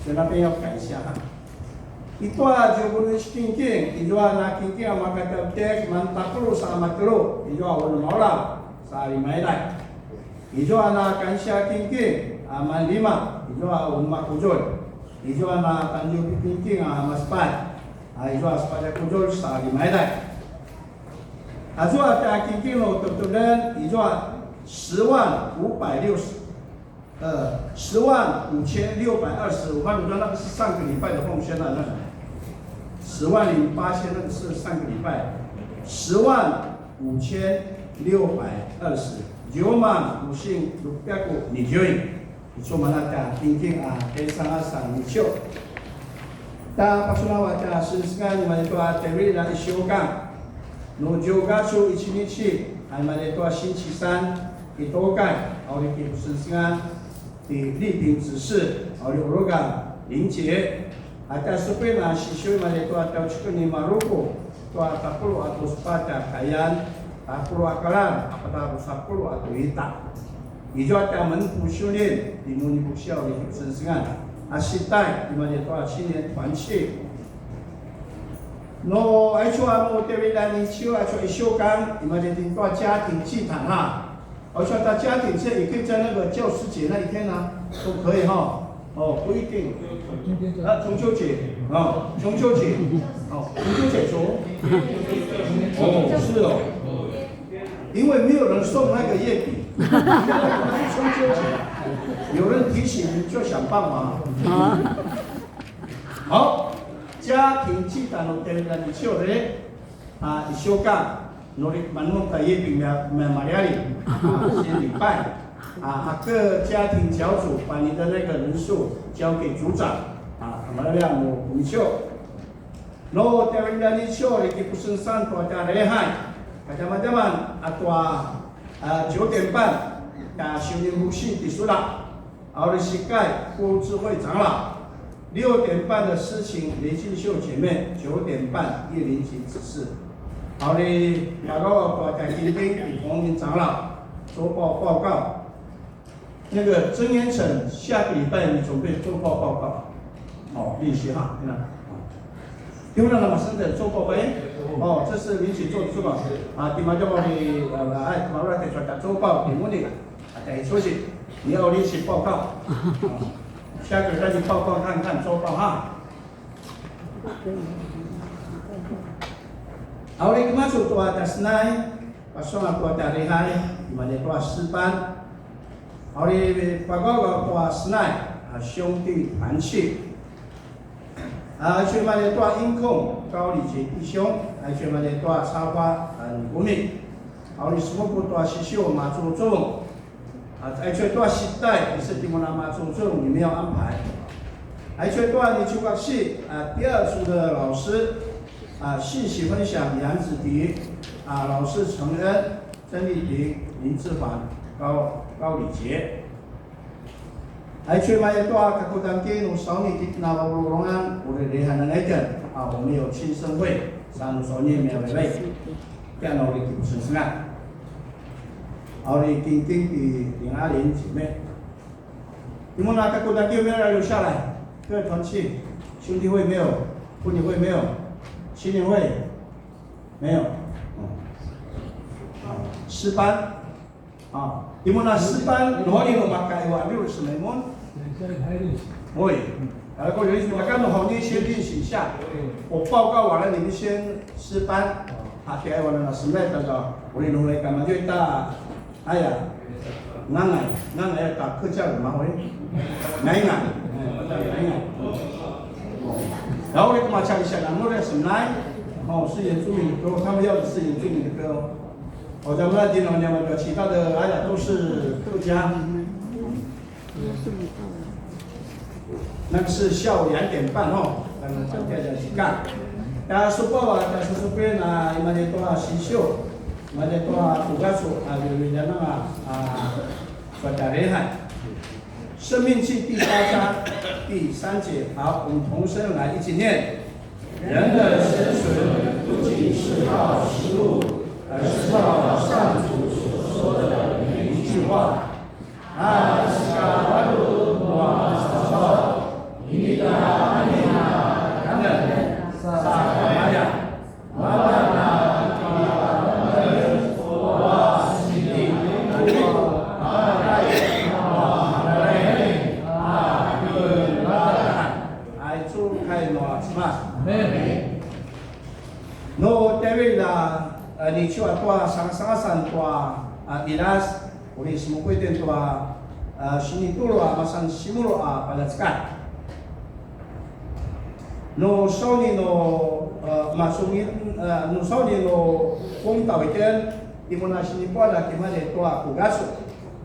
所以那边要改一下哈。Itu aja boleh kingking ijua na kingking maka tertek mantap puluh sama kilo ijua boleh olah saat 5 dah. Ijua na kansya kingking aman 5 ijua umma kojol ijua na tanjung kingking maspat itu pada kujol sa 5 代，itu ada kingking lo tertulen itu 105620，我看你说那个是上个礼拜的奉献了，那个108000那个是上个礼拜，105620，95620，itu mana ada kingking kesangat sang nisyo。Ta pasuna waca siskan malitoa teri na isyokan no jogasu ichinichi ay malitoa shinchisan itokan auri ki siskan di 立品指示 auri urogan 临节 ata supaya na sisyo malitoa tauchukuni maruko toa tapulu atau sepata kayan tapulu akalan apata sapulu atau ita ijo ata menpu syunin di nuni buksya auri ki siskan时代，你们也多少青年团契。no， 而且我们这边呢，你修一修干，你们的多少家庭祭坛而且他家庭节也可以在那个教师节那一天都可以不一定。中秋节中秋节说。是哦。因为没有人送那个月饼，中秋节。有人提醒就想办法。好，家庭祭坛の点燃日曜日1週間乗り守った月饼马里先礼拜各家庭小组把你的那个人数交给组长马里亚姆日曜。no点燃日曜日di Pusensan tuh ada rehat macam-macam atau 9点半修炼呼吸结束了。奥利西盖郭智慧长老，6点半的诗情雷金秀姐妹，9点半叶灵吉指示。奥利马高大今天与洪明长老周报告。那个曾元成下个礼拜你准备周报报告，练习哈，看到。因为那么生的周报呗，这是灵吉做的是吧？第嘛叫我们马来给说的周报题目的，等休息。你要练习报告，下个再去报告看看周报哈。好嘞，masuk tu ada senai, pasang tu ada rehai, di mana tu ada serban. 好嘞，报告tu ada senai, 兄弟团契。去嘛的tu ada ingkung, 高礼节弟兄，去嘛的tu ada插花，国民。好嘞，什么不tu ada sisyo马祖宗。而且多时代也是蒂莫拉马祖宗里面要安排，而且多你去过系第2组的老师信息分享杨子迪老师陈恩、曾丽萍、林志凡、高礼杰，而且嘛也多各个单位努少年的那个罗安，我的厉害的那个我们有庆生会，三少年免费，这样我的主持是啊。奥利丁丁的林阿玲姐妹，你们那个国家有没有人留下来？各团契，兄弟会没有？妇女会没有？青年会没有？诗班啊，你们那诗班哪里有马改哇？没有什么么？会，然后有一大家好，你先练习一下。我报告完了，你们先诗班。Hati ayah wana nasemai kata, oleh nolai kama dia ta ayah ngangai ta kerja rumah oleh ngai. 然后呢，嘛讲一下，然后呢，什么来？是原住民的歌，他们要的是原住民的歌。咱们那地方呢，其他的哎呀都是客家。那个是下午2点半咱们大家去干。supaya imani toa sisyo, imani toa tugasu wilujana fadarehan。生命记第8章第3节，好，我们同声来一起念。人的生存不仅是靠食物，而是靠上主所说的每一句话。No David ni chua tua sang tua ilas uli semua ten tua sini tulo masan simulo palatkan. No soni no masungin no soni no kong tawitan di mana sini pada kimane tua kugasu.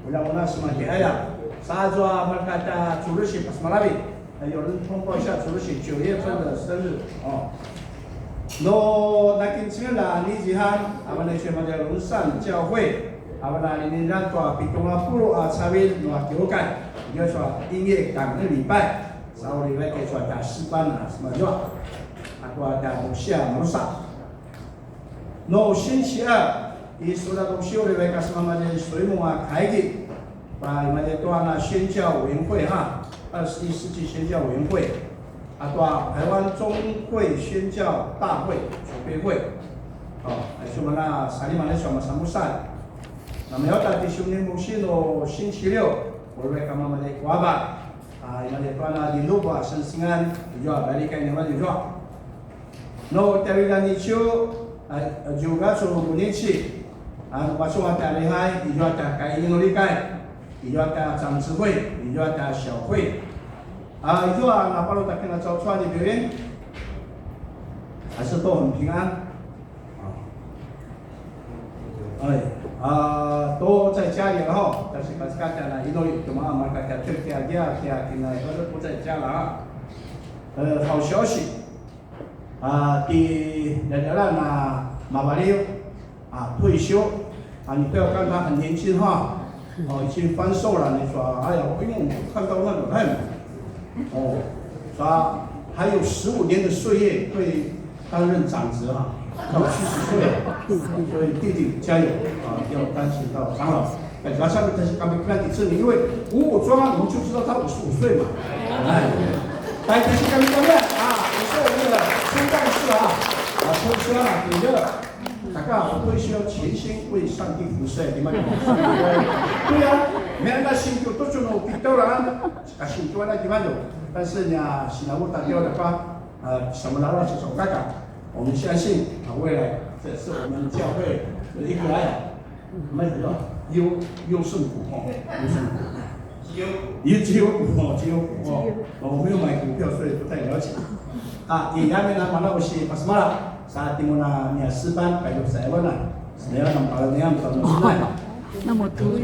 Ulang semati ayam. Sajwa berkata Chulusi pas malawi. 有人通报一下Chulusi 9月份的生日No nakin la ni jihan abana shema de rusan 教会 abana ni ran tua pitong puluh sawil no akirokan dia soal 音乐感恩礼拜 sau礼拜给soal 打诗班什么就 aku ada usia merusak No 星期二 di sudah usia 礼拜 kasma de 水母开gi 把你们的多那宣教委员会21世纪宣教委员会台湾中会宣教大会筹备会，是我们那萨利马的小马三不赛。那么要到弟兄们牧师呢，星期六，我们干嘛嘛的瓜吧，因为多那di lupa sensingan juga balikan yang mana juga. No dari dan itu juga suruh bunyici, masuk ada lihai, juga ada kain nulikai, juga ada 长执会，juga ada 小会。itu哪怕他跟他找出来的表演，还是都很平安。都在家里了但是刚才呢，因为怎么嘛，大家这家现在都不在家了好消息di jalan Mabalio退休你不要看他很年轻已经翻瘦了。你说哎呀，我因为我看到那个还有15年的岁月会担任长职到70岁所以弟弟加油要担起到长老。加上这是刚才第4名，因为五武装我们就知道他55岁嘛。来，这是刚才也是我们的宣教士退休了，你的大家退休全心为上帝服侍，你们对没有那信徒都是弄比较了信徒那地方但是呢，新老打掉的话，什么老是手干我们相信未来这是我们教会的一个没有优胜股只有股我没有买股票，所以不太了解di kami na mana usi pas malam saat timuna niya siban kayo sa ewan saya ng palanian pagmusunan na motor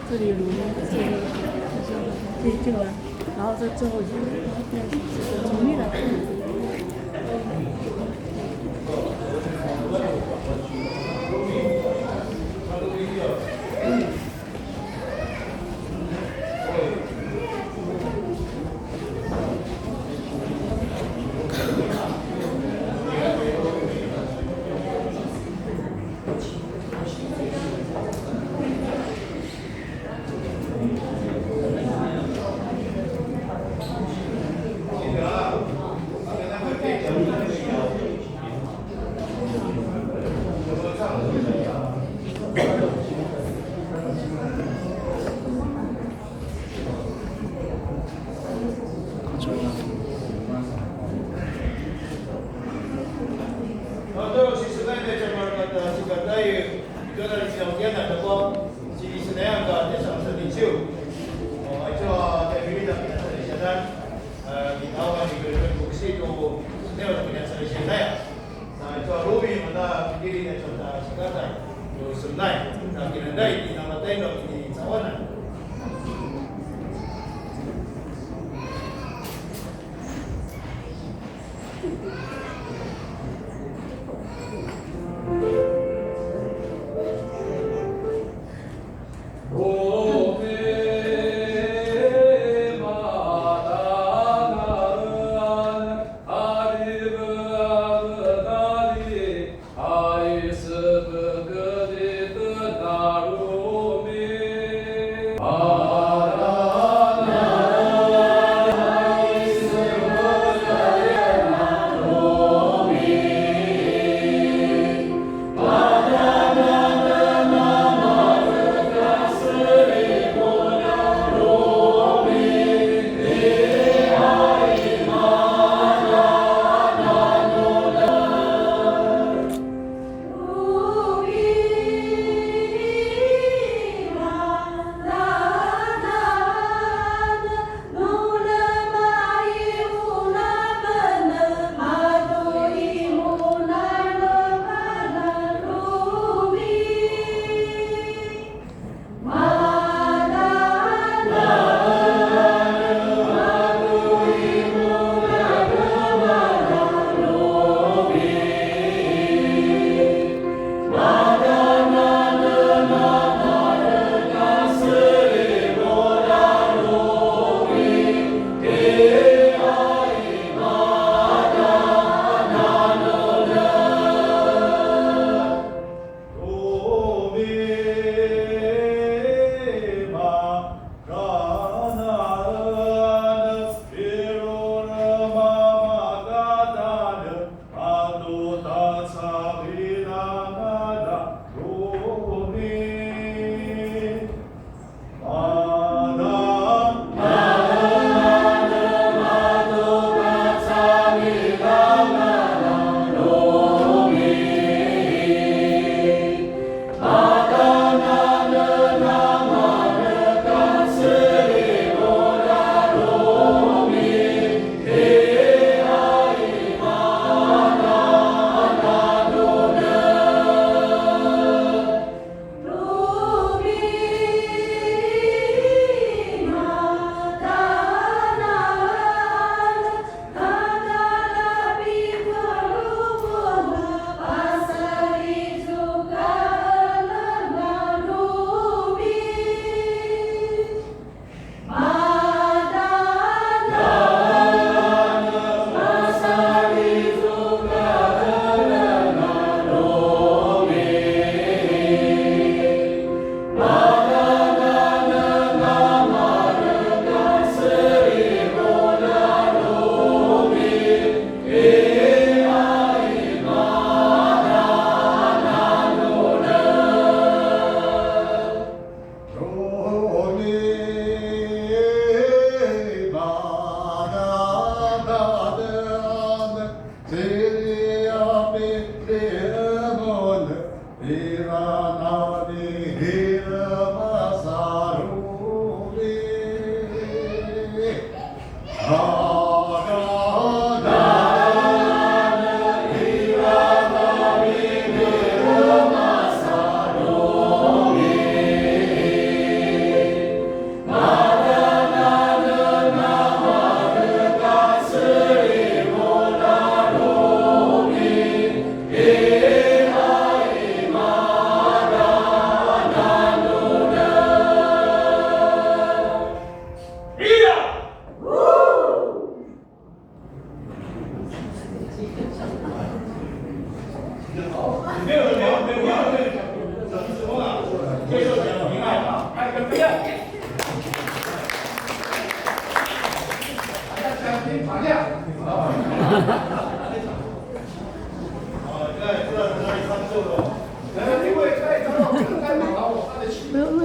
这里炉这个，然后这最后从那个。天了，你早晚了。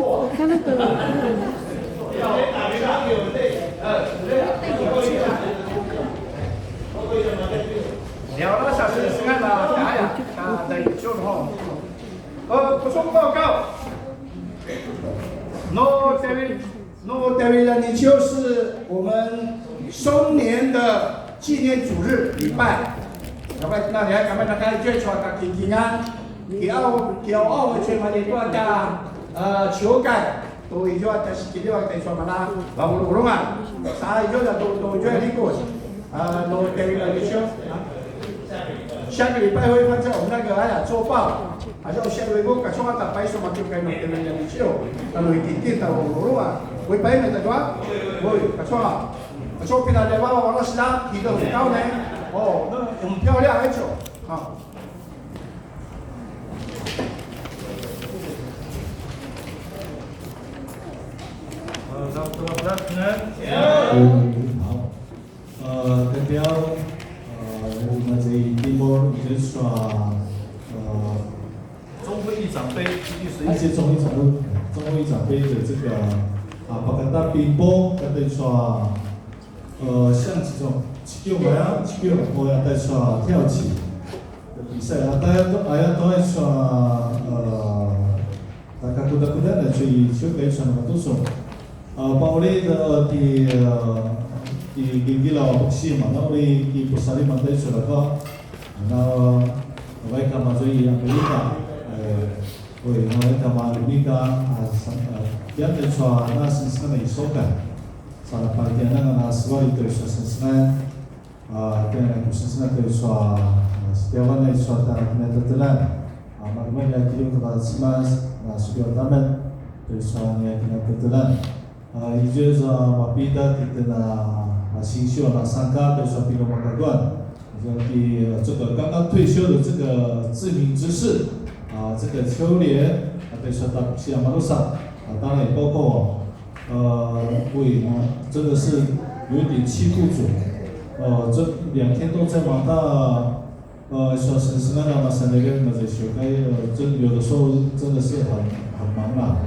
我看那个。了了，下次时间了，大家在交通。补充报告。诺德维的立秋是我们松年的纪念主日礼拜。那么那你还赶快开始接触他平安，给奥的全马的大家球改，都已经就是今天我提出嘛啦，我们龙啊，啥已经都已经离过，都等于了你说下个礼拜会放在我们那个周报，就下个礼拜我说打白手嘛就该弄等于了你说，kalau ikut tahu龙啊，会白没得多，会，说啊，说平常的话网络时尚提得很高呢，哦，那很漂亮而且啊。好，代表我们这地方就是说中会议长杯，一些中会议长杯的这个巴格达冰波，跟对说像这种7球我要带说跳起的比赛，大家都爱说大家都在注意球给说那么多说。Pauli di gila boksi mana oleh di pusari mantai suraka, mana baik kama jadi Amerika, baik kama Amerika, yang tersuah nas sesuatu isokan, salah bagian dengan aswal itu sesuatu, dengan sesuatu tersuah setiawan tersuah tanah tertelan, maknanya yang kirim kepada semas, sudah tamat tersuah yang tertelan. 也就是说，我比的新秀三咖对说比如马格段，这个刚刚退休的这个知名之士这个秋联对说到西亚马路上当然也包括会真的是有点气不足，这2天都在忙到说是那个嘛，是那个在修改，真有的时候真的是很忙啦。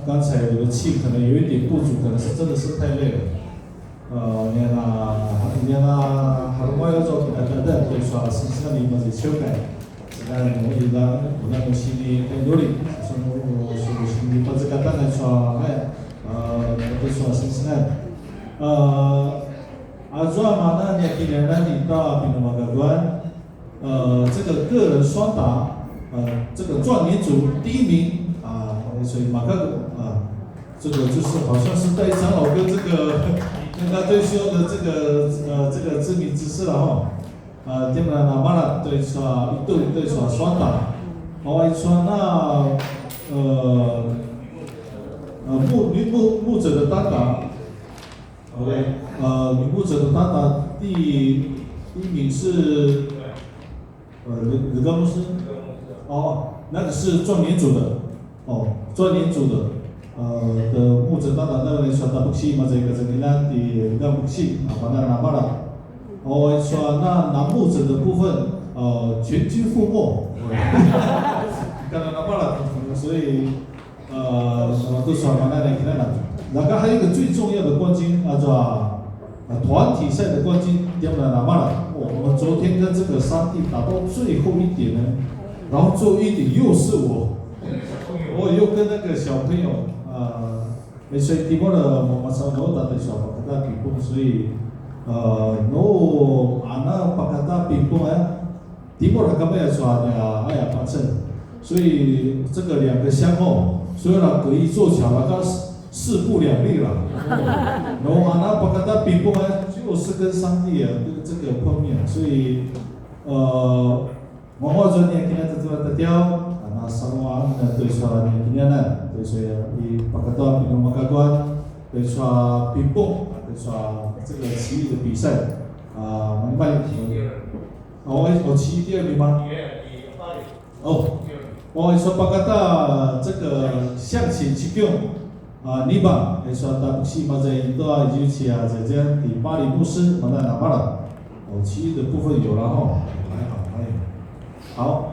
刚才我的气可能有一点不足，可能是真的是太累了。你那还有要做其他的，对说是那里嘛在修改，我那个心里很努力，说我心里把这个当然说对说是主要嘛那你今年你到比如马格关，这个个人双打，这个壮年组第1名。所以马克这个就是好像是带长老跟这个跟他退休的这个知名之士了哈，对嘛那马拉对说一对对说双打，说那牧者的单打女牧者的单打第1名是哪个牧师？那个是壮年组的。专年组的牧者单打那个说到不起嘛，这个呢的那不起把那拿巴了。说那男牧者的部分全军覆没，刚才拿巴了，所以都说把那给那拿。然后还有一个最重要的冠军团体赛的冠军点了拿巴了。我们昨天跟这个3地打到最后一点呢，然后最后一点又是我又跟那个小朋友所以提过了我们上楼打的小巴格达比赛，所以那巴格达比赛提过了，他们也说8胜，所以这个2个相后，虽然隔一座桥了，但势不两立了。然后那巴格达比赛就是跟上帝这个碰面，所以我昨天今天在这的雕。Semua对说今年呢，对说以巴格达比如马格关，对说乒乓，对说这个体育的比赛蛮卖力。我体育第2名吗？我说巴格达这个象棋7强2番，对说达不起嘛在印度尤其在这样的巴黎布斯，把它拿下了。体育的部分有了哈，还好。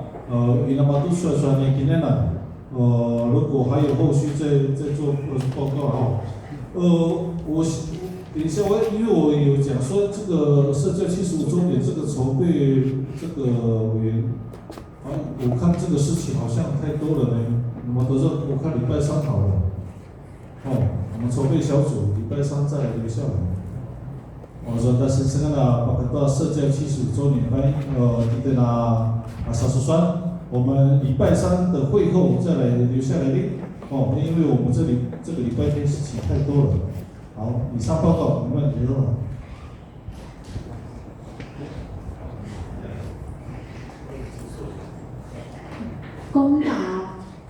你那么都说你今天呢？如果还有后续再做报告哈。我等一下因为我有讲说这个社教75周年这个筹备这个我看这个事情好像太多了呢。那么我看礼拜3好了。我们筹备小组礼拜3再留下来。我说但是那个巴格达社教75周年你的那萨苏酸。我们礼拜3的会后再来留下来练哦，因为我们这个礼拜天事情太多了。好，以上报告你们觉得好？公祷，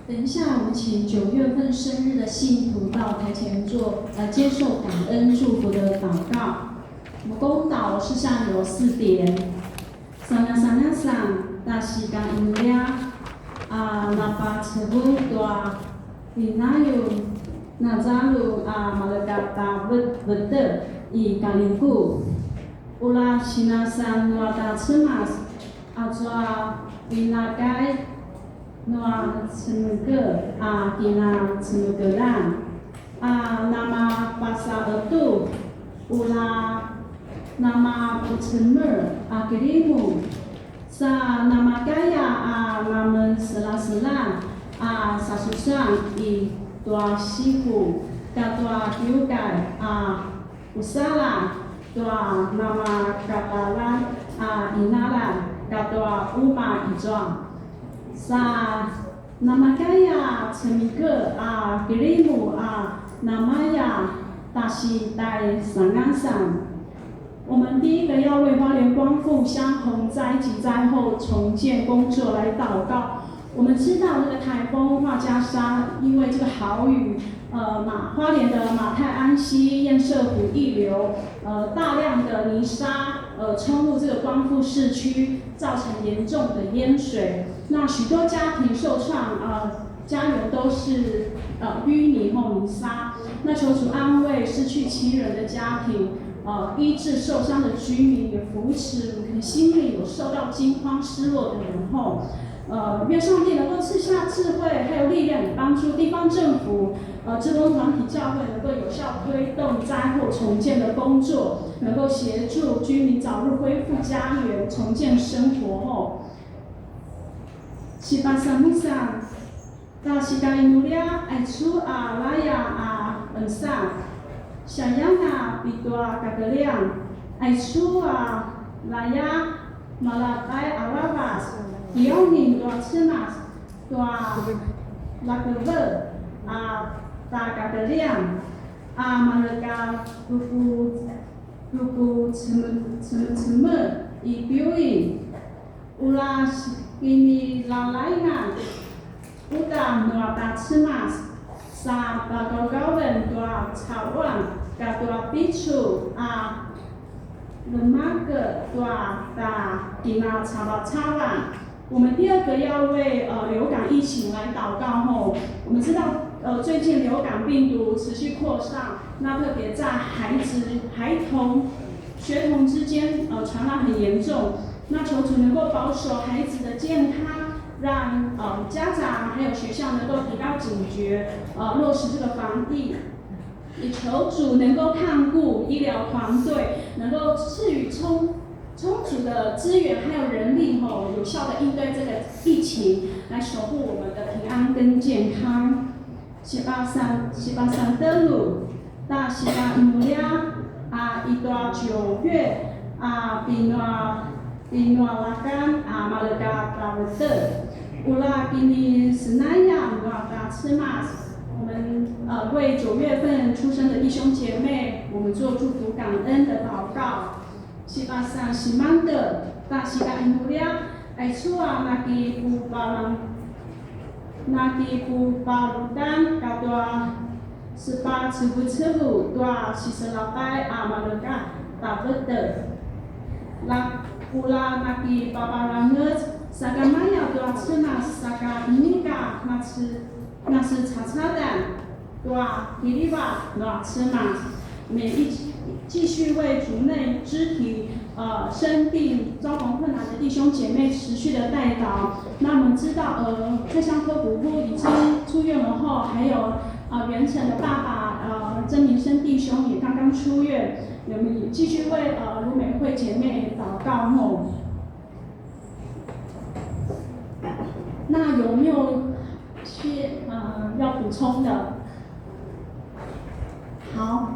等一下我们请9月份生日的信徒到台前接受感恩祝福的祷告。我们公祷事项有4点。Sana-sana-san, tasika inlia, napa sebut doa, binayu, nazalu, malagata betul, I kalinku. Ula sinasan nuata cemas, azwa binakai, nuat senuke, kina senukeran. Nama pasal itu, ula nama Putsemer Akirimu sa nama kaya nama sela-sela sasusan I tua siku katua kiukai usala tua nama katalan inalan katua uma ijwa sa nama kaya semike Akirimu namaya tasi tai sangasan。我们第一个要为花莲光复相洪灾及灾后重建工作来祷告。我们知道这个台风画家沙，因为这个豪雨，花莲的马太安溪、堰社埔溢流，大量的泥沙，冲入这个光复市区，造成严重的淹水。那许多家庭受创，家园都是淤泥后泥沙。那求主安慰失去亲人的家庭。医治受伤的居民，也扶持可能心里有受到惊慌失落的人后，愿上帝能够赐下智慧还有力量，以帮助地方政府、志工团体教会能够有效推动灾后重建的工作，能够协助居民早日恢复家园、重建生活后。Sipasamusan, tasikali mulia, aisu laya ensa. Sayangnya bitua kagelian, aisua laya malapai alabas, ionin tua cemas, tua lakever, ta kagelian, mereka buku ceme ibiui, ulas ini lalaingan, udah melata cemas. Sa bagau-gawen tua cawan ka tua picu lembaga tua da kina cawan。我们第二个要为流感疫情来祷告后，我们知道最近流感病毒持续扩散，那特别在孩童、学童之间传染很严重。那求主能够保守孩子的健康。让家长还有学校能够提高警觉，落实这个防疫，也求主能够看顾医疗团队，能够赐予充足的资源还有人力有效的应对这个疫情，来守护我们的平安跟健康。Sipasan telu, ta sila mulia, ito 9月Pinoalakan Malaga Traveter。Ula kini senayang wata cemas， 我们为9月份出生的弟兄姐妹，我们做祝福感恩的祷告。Sipasan simanda, ta sila imulia, aisua naki pupaludan kadua sepa cebu dua siselapai Malaga Traveter。Ula naki paparanget。Sagamaya doa cemas, saga inika nasi cacadan doa diriba doa cemas。我们继续为族内肢体、生病、遭逢困难的弟兄姐妹持续的代祷。那我们知道，蔡香科补部已经出院了后，还有元成的爸爸曾明生弟兄也刚刚出院，我们也继续为卢美惠姐妹祷告后。那有没有些要补充的？好，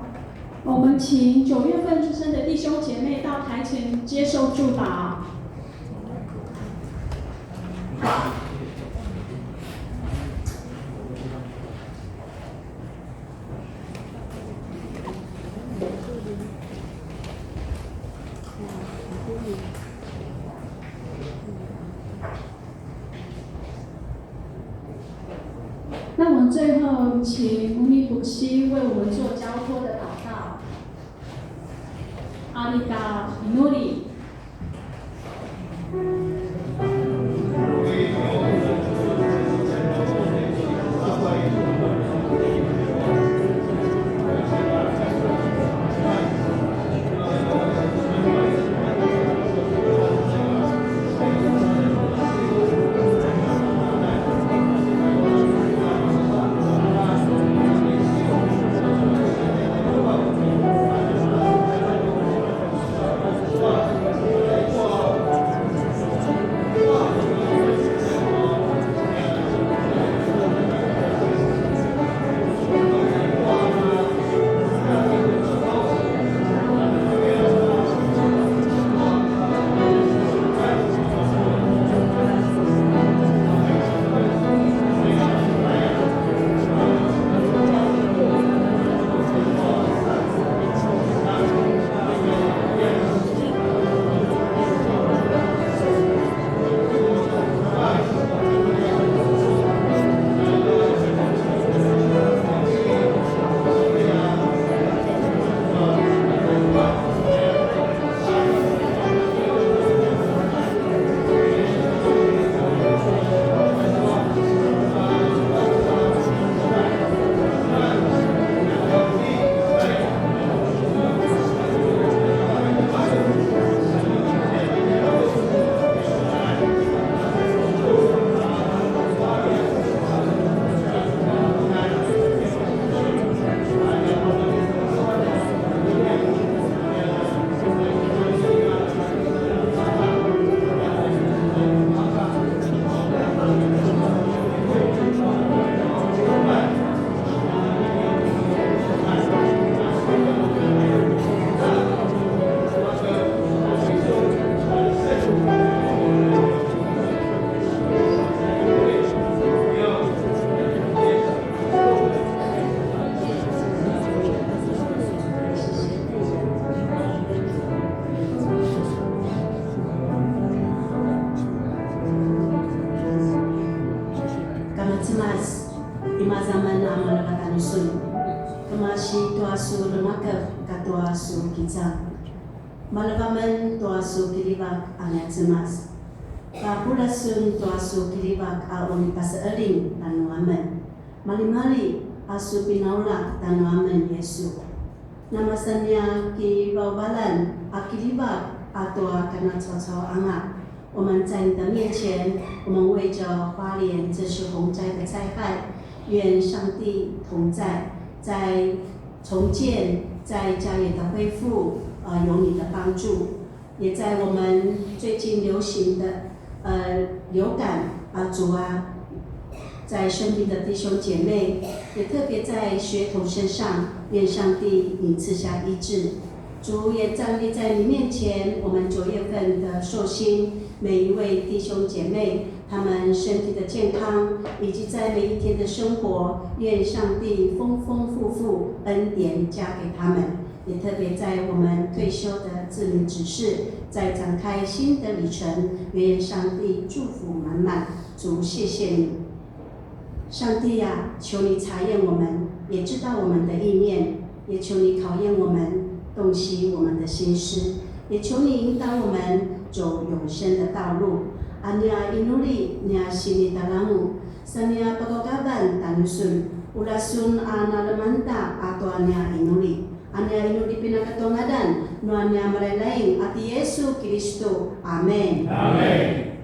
我们请9月份出生的弟兄姐妹到台前接受祝祷。后，请穆尼普西为我们做交托的祷告。阿里嘎努里。Malavaman tuasu kilibak anatsemas. Kapulasun tuasu kilibak auni pasaeling tanuamen. Mali-mali asu pinaulak tanuamen Yesu. Namasanya ki baubalan akilibak atau karena cao angak。我们在你的面前，我们为着花莲这是洪灾的灾害，愿上帝同在，在重建，在家园的恢复。有你的帮助，也在我们最近流行的流感主啊，在生病的弟兄姐妹，也特别在血统身上，愿上帝你赐下医治。主也站立在你面前，我们9月份的寿星，每一位弟兄姐妹，他们身体的健康，以及在每一天的生活，愿上帝丰丰富富恩典加给他们。也特别在我们退休的子女执事，在展开新的里程，愿上帝祝福满满。主，谢谢你，上帝呀，求你查验我们，也知道我们的意念，也求你考验我们，洞悉我们的心思，也求你引导我们走永生的道路。阿尼亚伊努里，尼亚西尼达拉姆，萨尼亚巴高嘎班达努孙，乌拉孙阿那勒曼达阿多阿尼亚伊努里。Anya inu dipinakatongadan, nuanya malalaing ati Yesu Kristo. Amen. Amen.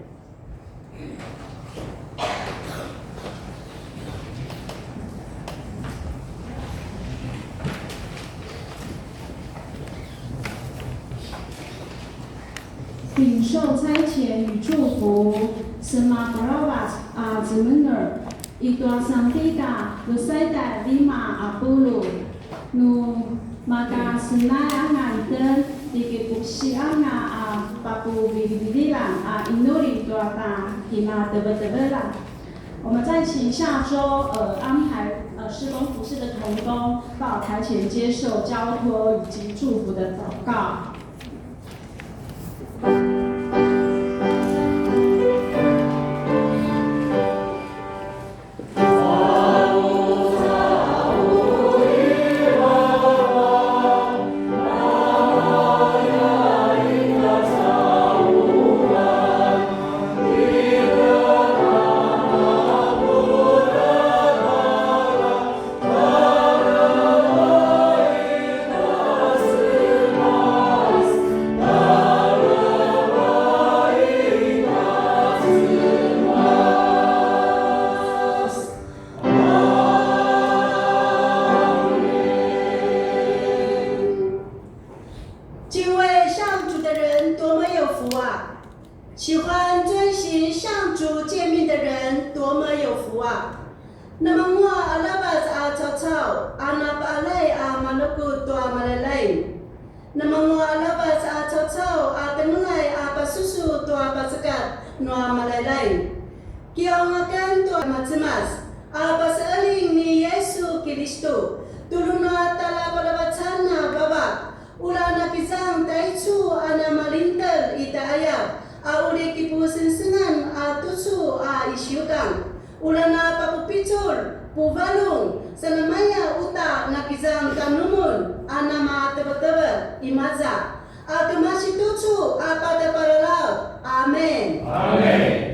领受差遣与祝福 ，Sema Barawas Azmener, Idua Santika, Lusaida Lima Apulu, Nu Maka Senai Angan Diki Anga Papu Bibilan Inuri Duata Hima Debedebela。我们在请下周安排施工服事的同工到台前接受交托以及祝福的祷告。Oh ana paalay malukut tua malalay. Na mga alabas chow temulay pasusu tua pasakat noa malalay. Kiyawangakan tua matsemas pasaling ni Yesu Kristo. Tuluna tala palabacana baba. Ula na kisang taichu ana malintal itaayap. Uli kipusinsingan tusu isyukang. Ula na papupicol, puvalong, sa namaya uta na kisang kanumon, ana mataba-taba, imaza. Tumasitutu, pataparalaw. Amen. Amen.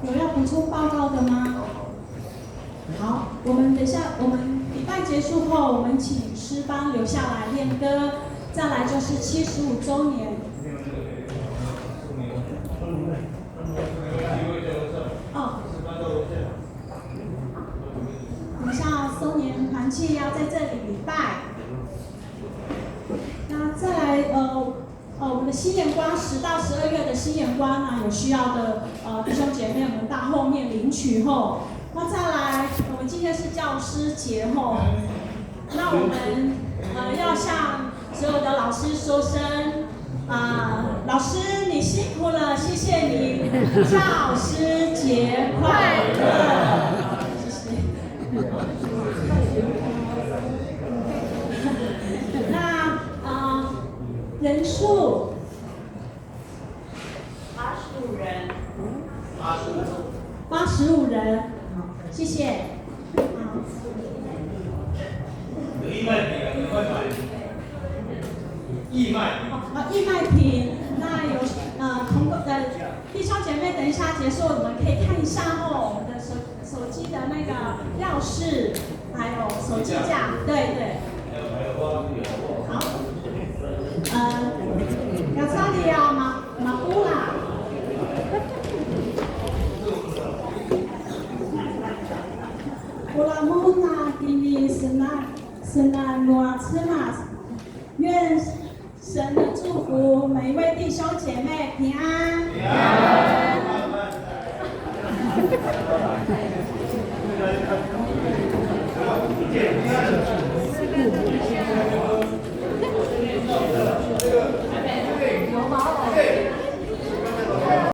有要补充报告的吗？好，我们等一下，我们礼拜结束后，我们请诗班留下来练歌，再来就是75周年。哦，等一下松年团契要在这里礼拜。那再来我们的新眼光10到12月的新眼光呢，有需要的弟兄姐妹们到后面领取后，那再来我们今天是教师节后，那我们要向所有的老师说声老师你辛苦了，谢谢你，教师节快乐，谢谢。那人数85人，85人，好，谢谢。义卖品啊，你快买。义卖。义卖品，那有同的弟兄姐妹，等一下结束，我们可以看一下我们的手机的那个钥匙，还有手机架，对对。好。Gazalia Mapula. Ulamuna kini senanua cemas. 愿神的祝福每一位弟兄姐妹平安。平安。